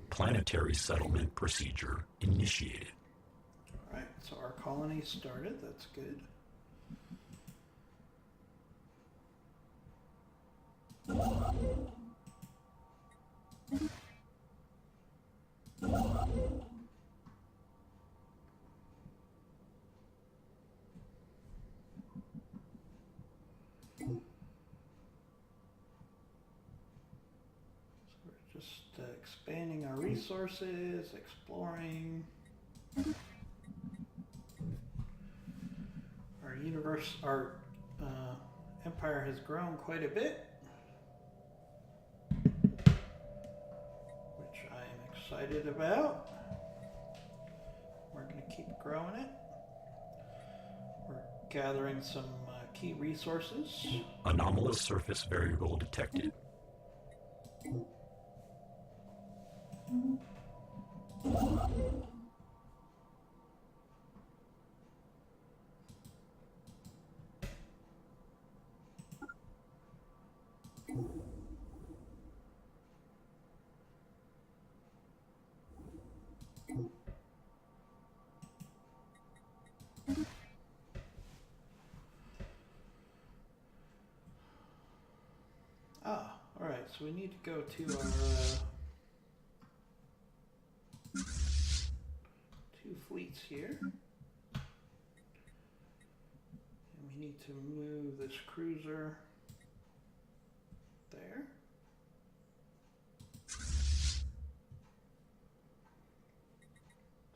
Planetary settlement procedure initiated. All right, so our colony started. That's good. Expanding our resources, exploring. Our empire has grown quite a bit, which I am excited about. We're going to keep growing it. We're gathering some key resources. Anomalous surface variable detected. All right, so we need to go to our two fleets here. And we need to move this cruiser there.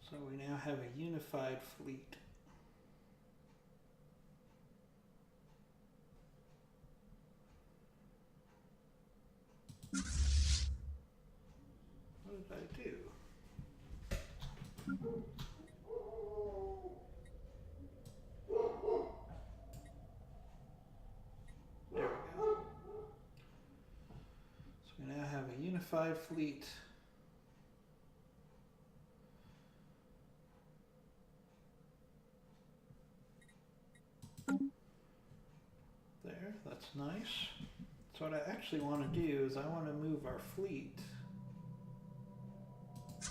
So we now have a unified fleet. What did I do? There we go. So we now have a unified fleet. There, that's nice. So what I actually want to do is I want to move our fleet to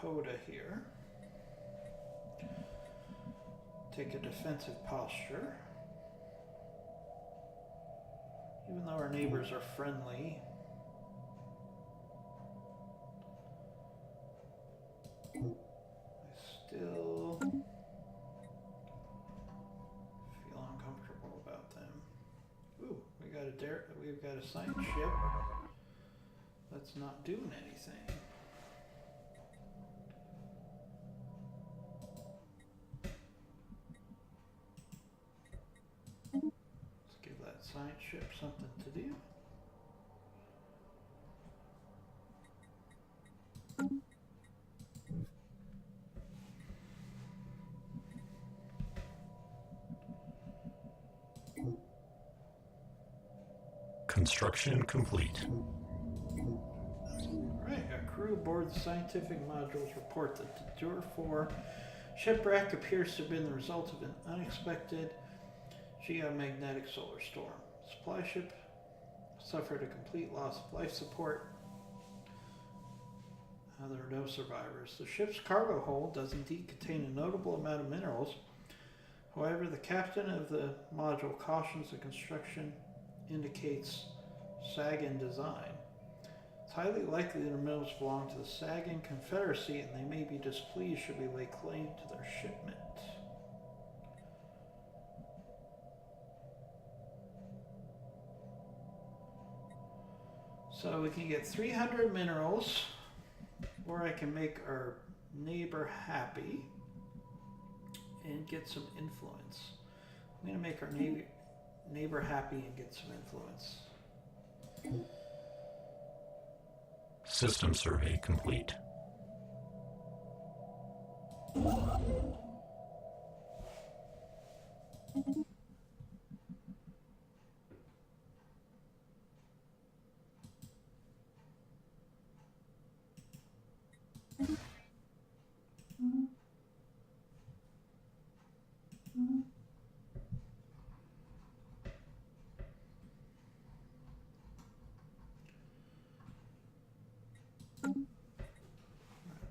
Poda here. Take a defensive posture. Even though our neighbors are friendly, I still feel uncomfortable about them. Ooh, we've got a science ship that's not doing anything. Let's give that science ship something to do. Construction complete. Right, a crew aboard the scientific modules report that the Jur 4 shipwreck appears to have been the result of an unexpected geomagnetic solar storm. The supply ship suffered a complete loss of life support. There are no survivors. The ship's cargo hold does indeed contain a notable amount of minerals. However, the captain of the module cautions the construction indicates Sagan design. It's highly likely the minerals belong to the Sagan Confederacy, and they may be displeased should we lay claim to their shipment. So we can get 300 minerals, or I can make our neighbor happy and get some influence. I'm going to make our neighbor happy and get some influence. System survey complete.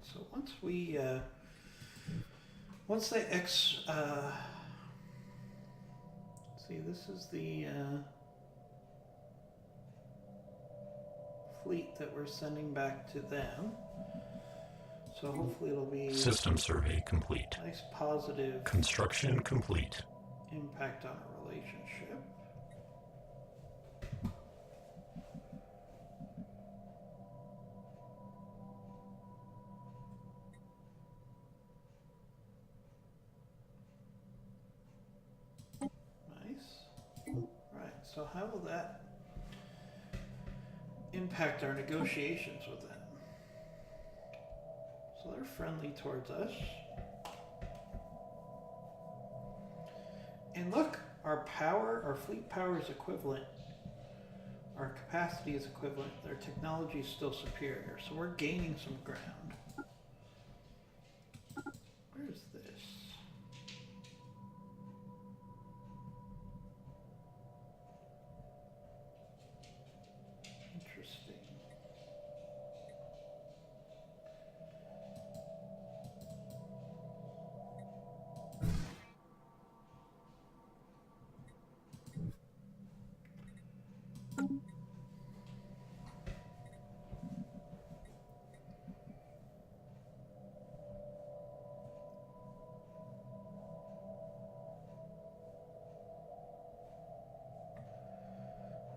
So once they see, this is the fleet that we're sending back to them. So hopefully it'll be System survey complete. a nice positive Construction complete. impact on our relationship. Right, so how will that impact our negotiations with them? So they're friendly towards us. And look, our fleet power is equivalent. Our capacity is equivalent. Their technology is still superior. So we're gaining some ground. Where's this? Interesting.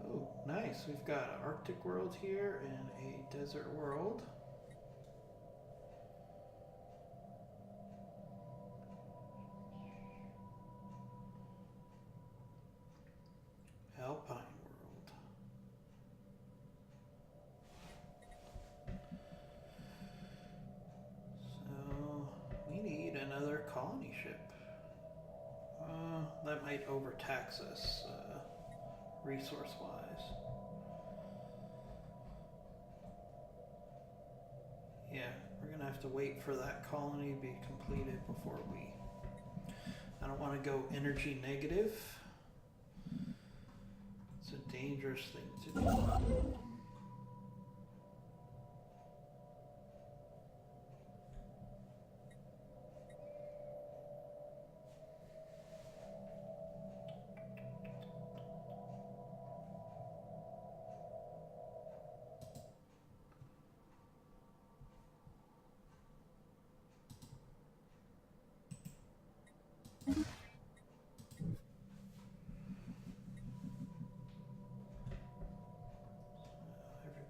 Oh, nice. We've got an Arctic world here and a desert world. Alpine world. colony ship. That might overtax us resource-wise. Yeah, we're gonna have to wait for that colony to be completed before we... I don't want to go energy negative. It's a dangerous thing to do.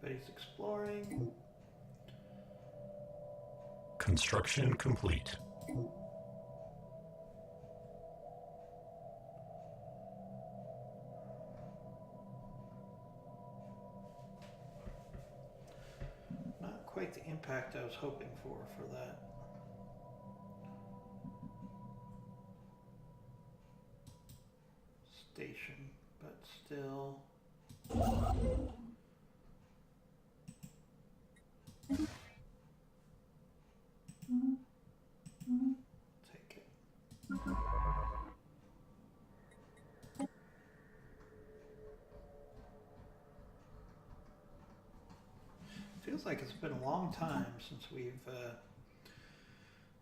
Everybody's exploring. Construction complete. Not quite the impact I was hoping for that. Station, but still. Take it. Feels like it's been a long time since we've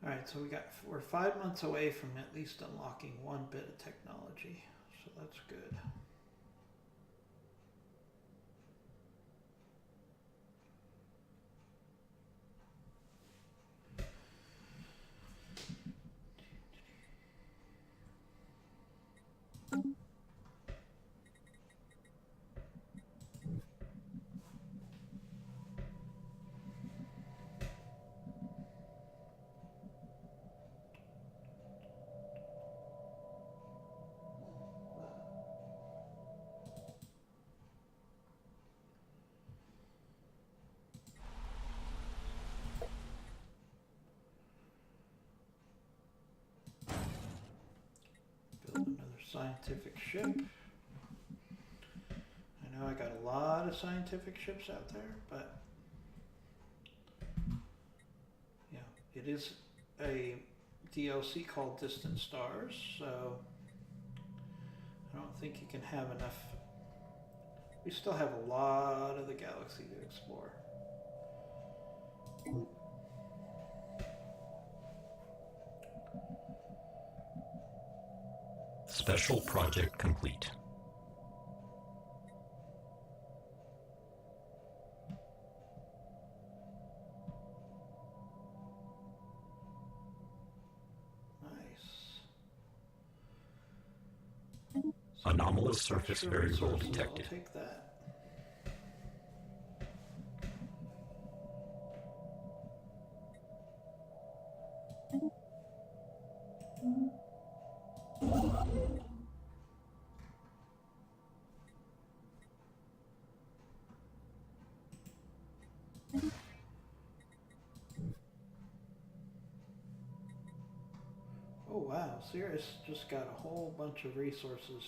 all right, so we're 5 months away from at least unlocking one bit of technology, so that's good. Build another scientific ship. I know I got a lot of scientific ships out there, but yeah, it is a DLC called Distant Stars, so I don't think you can have enough. We still have a lot of the galaxy to explore. Special project complete. Nice. Anomalous surface Extra variable resources, detected. I'll take that. Oh wow, Cirrus just got a whole bunch of resources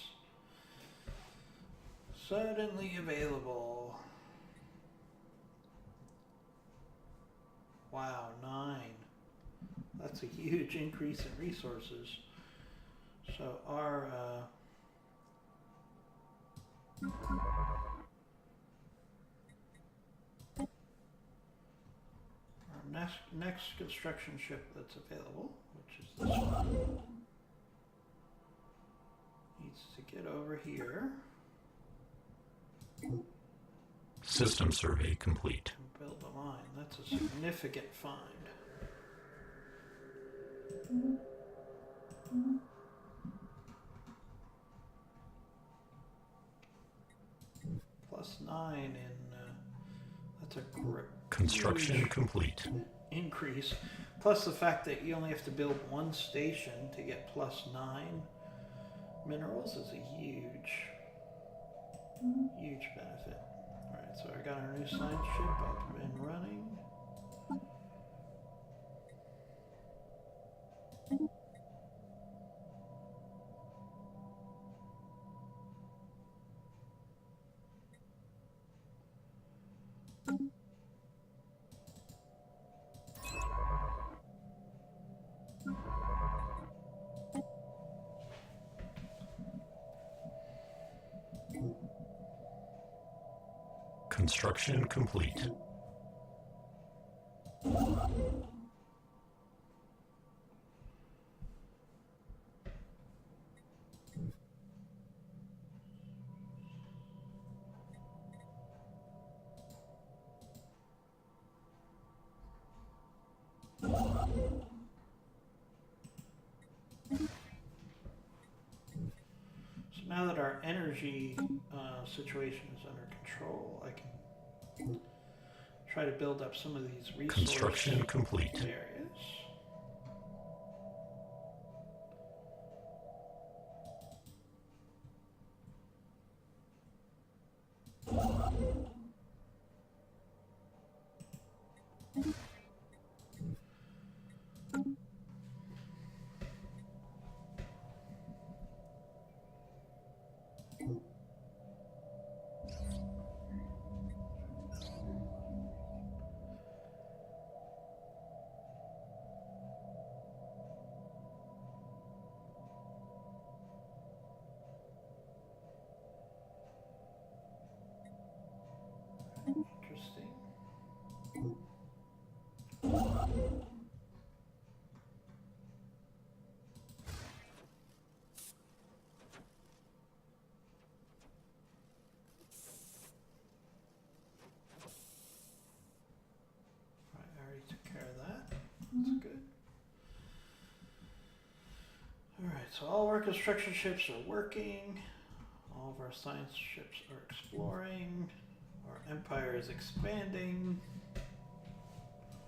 suddenly available. Wow, 9. That's a huge increase in resources. So our next construction ship that's available, which is this one, needs to get over here System survey complete. and build a mine. That's a significant find. +9 in that's a great Construction complete. increase. Plus the fact that you only have to build one station to get +9 minerals is a huge benefit. Alright, so I got our new science ship up and running. Construction complete. So now that our energy situation is under control, I can try to build up some of these resource Construction complete. areas. Interesting. Right, I already took care of that. That's good. Alright, so all of our construction ships are working. All of our science ships are exploring. Our empire is expanding.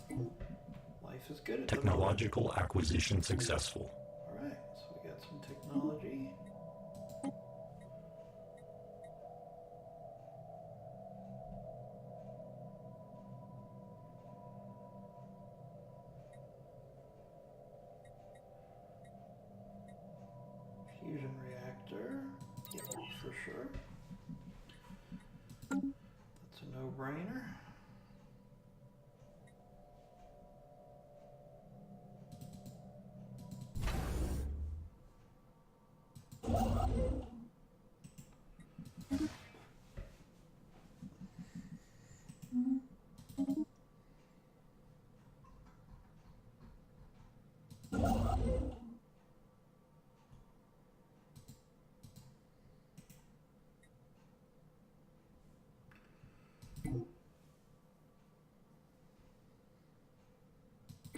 Life is good at the moment. Technological acquisition successful. Alright, so we got some technology. Fusion reactor. Yep, for sure. That's a no-brainer.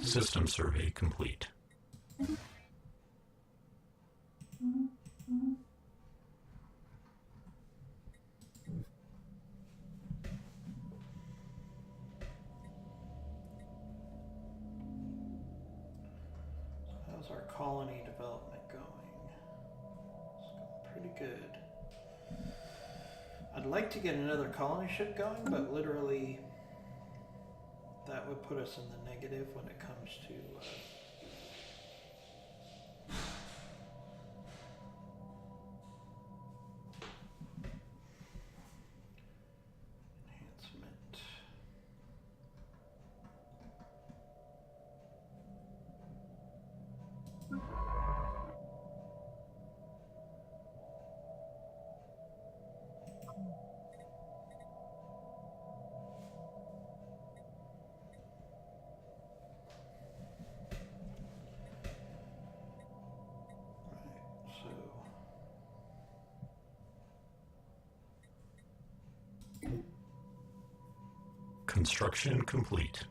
System survey complete. So how's our colony development going? It's going pretty good. I'd like to get another colony ship going, but literally that would put us in the negative when it comes to enhancement. Construction complete.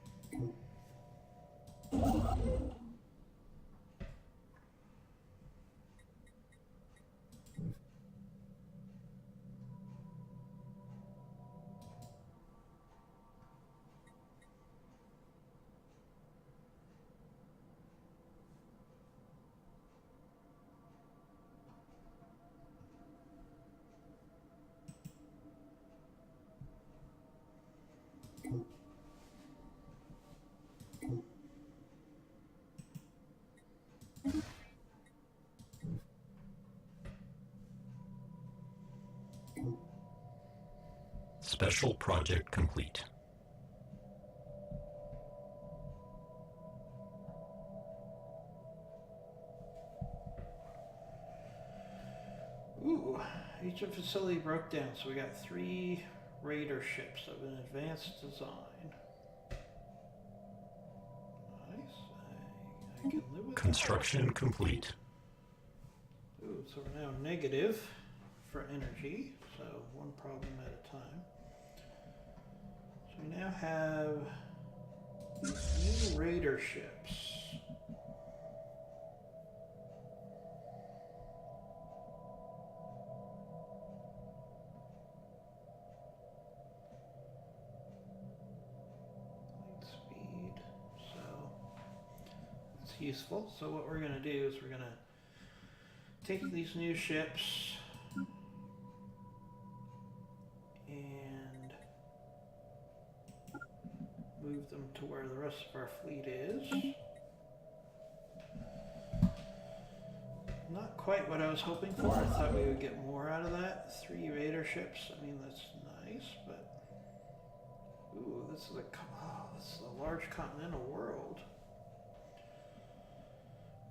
Special project complete. Ooh, agent facility broke down, so we got 3 raider ships of an advanced design. Nice. I can live with Construction complete. that. Ooh, so we're now negative for energy, so one problem at a time. So we now have these new raider ships. Light speed, so that's useful. So what we're going to do is we're going to take these new ships and move them to where the rest of our fleet is. Not quite what I was hoping for. I thought we would get more out of that. 3 raider ships. I mean, that's nice, but ooh, this is a large continental world.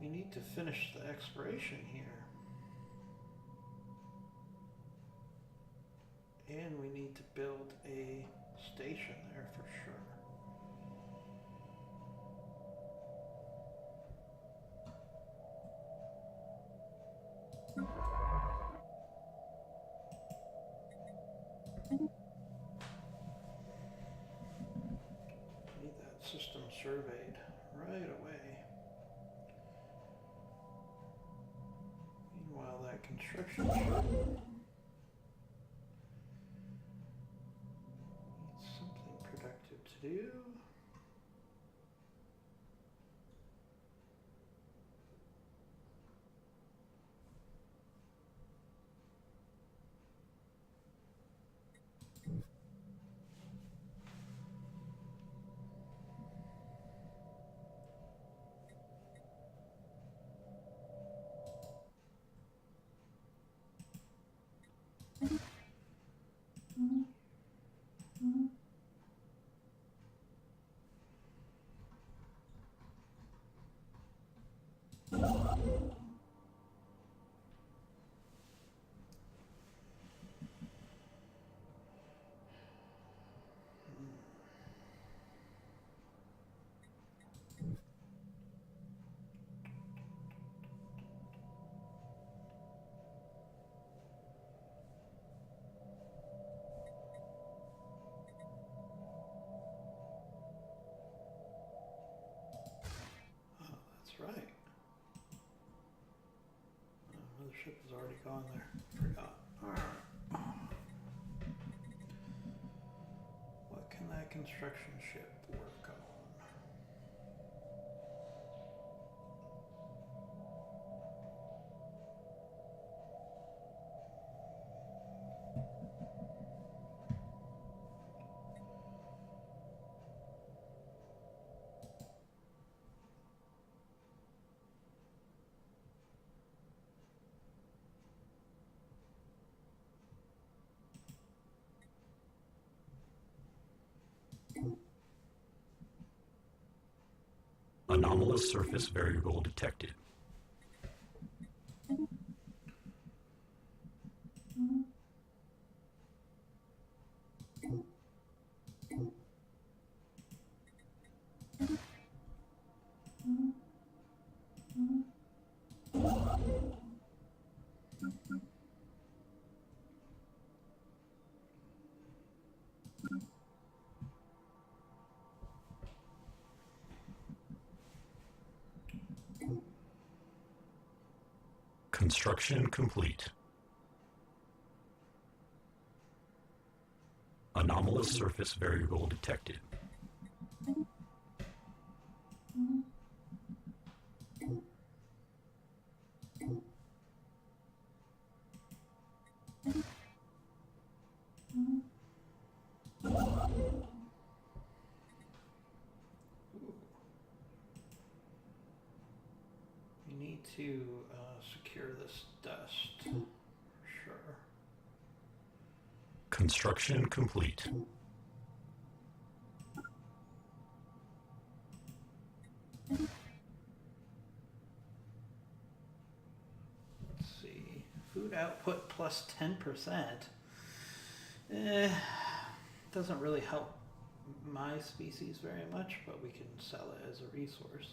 We need to finish the exploration here. And we need to build a station there for sure. Need that system surveyed right away. Meanwhile, that construction ship needs something productive to do. That's right. Another ship has already gone there. Forgot. Alright. What can that construction ship work on? Anomalous surface variable detected. Construction complete. Anomalous surface variable detected. We need to secure this dust. For sure. Construction complete. Let's see. Food output plus 10%. doesn't really help my species very much, but we can sell it as a resource.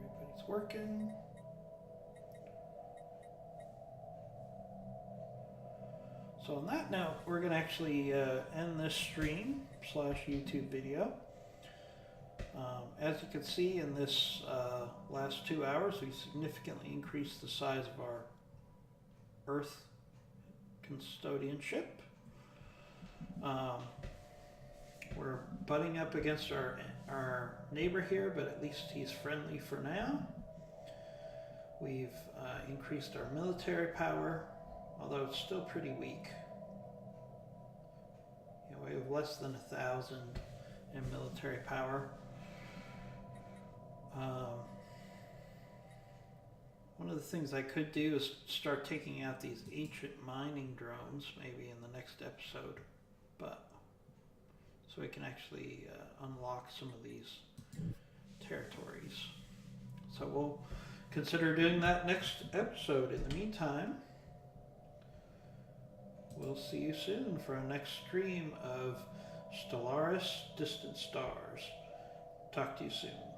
Everybody's working. So on that note, we're going to actually end this stream / YouTube video. As you can see in this last 2 hours, we significantly increased the size of our Earth custodianship. We're butting up against our neighbor here, but at least he's friendly for now. We've increased our military power, although it's still pretty weak. You know, we have less than 1,000 in military power. One of the things I could do is start taking out these ancient mining drones maybe in the next episode, but so we can actually unlock some of these territories. So we'll consider doing that next episode. In the meantime, we'll see you soon for our next stream of Stalaris-Distant Stars. Talk to you soon.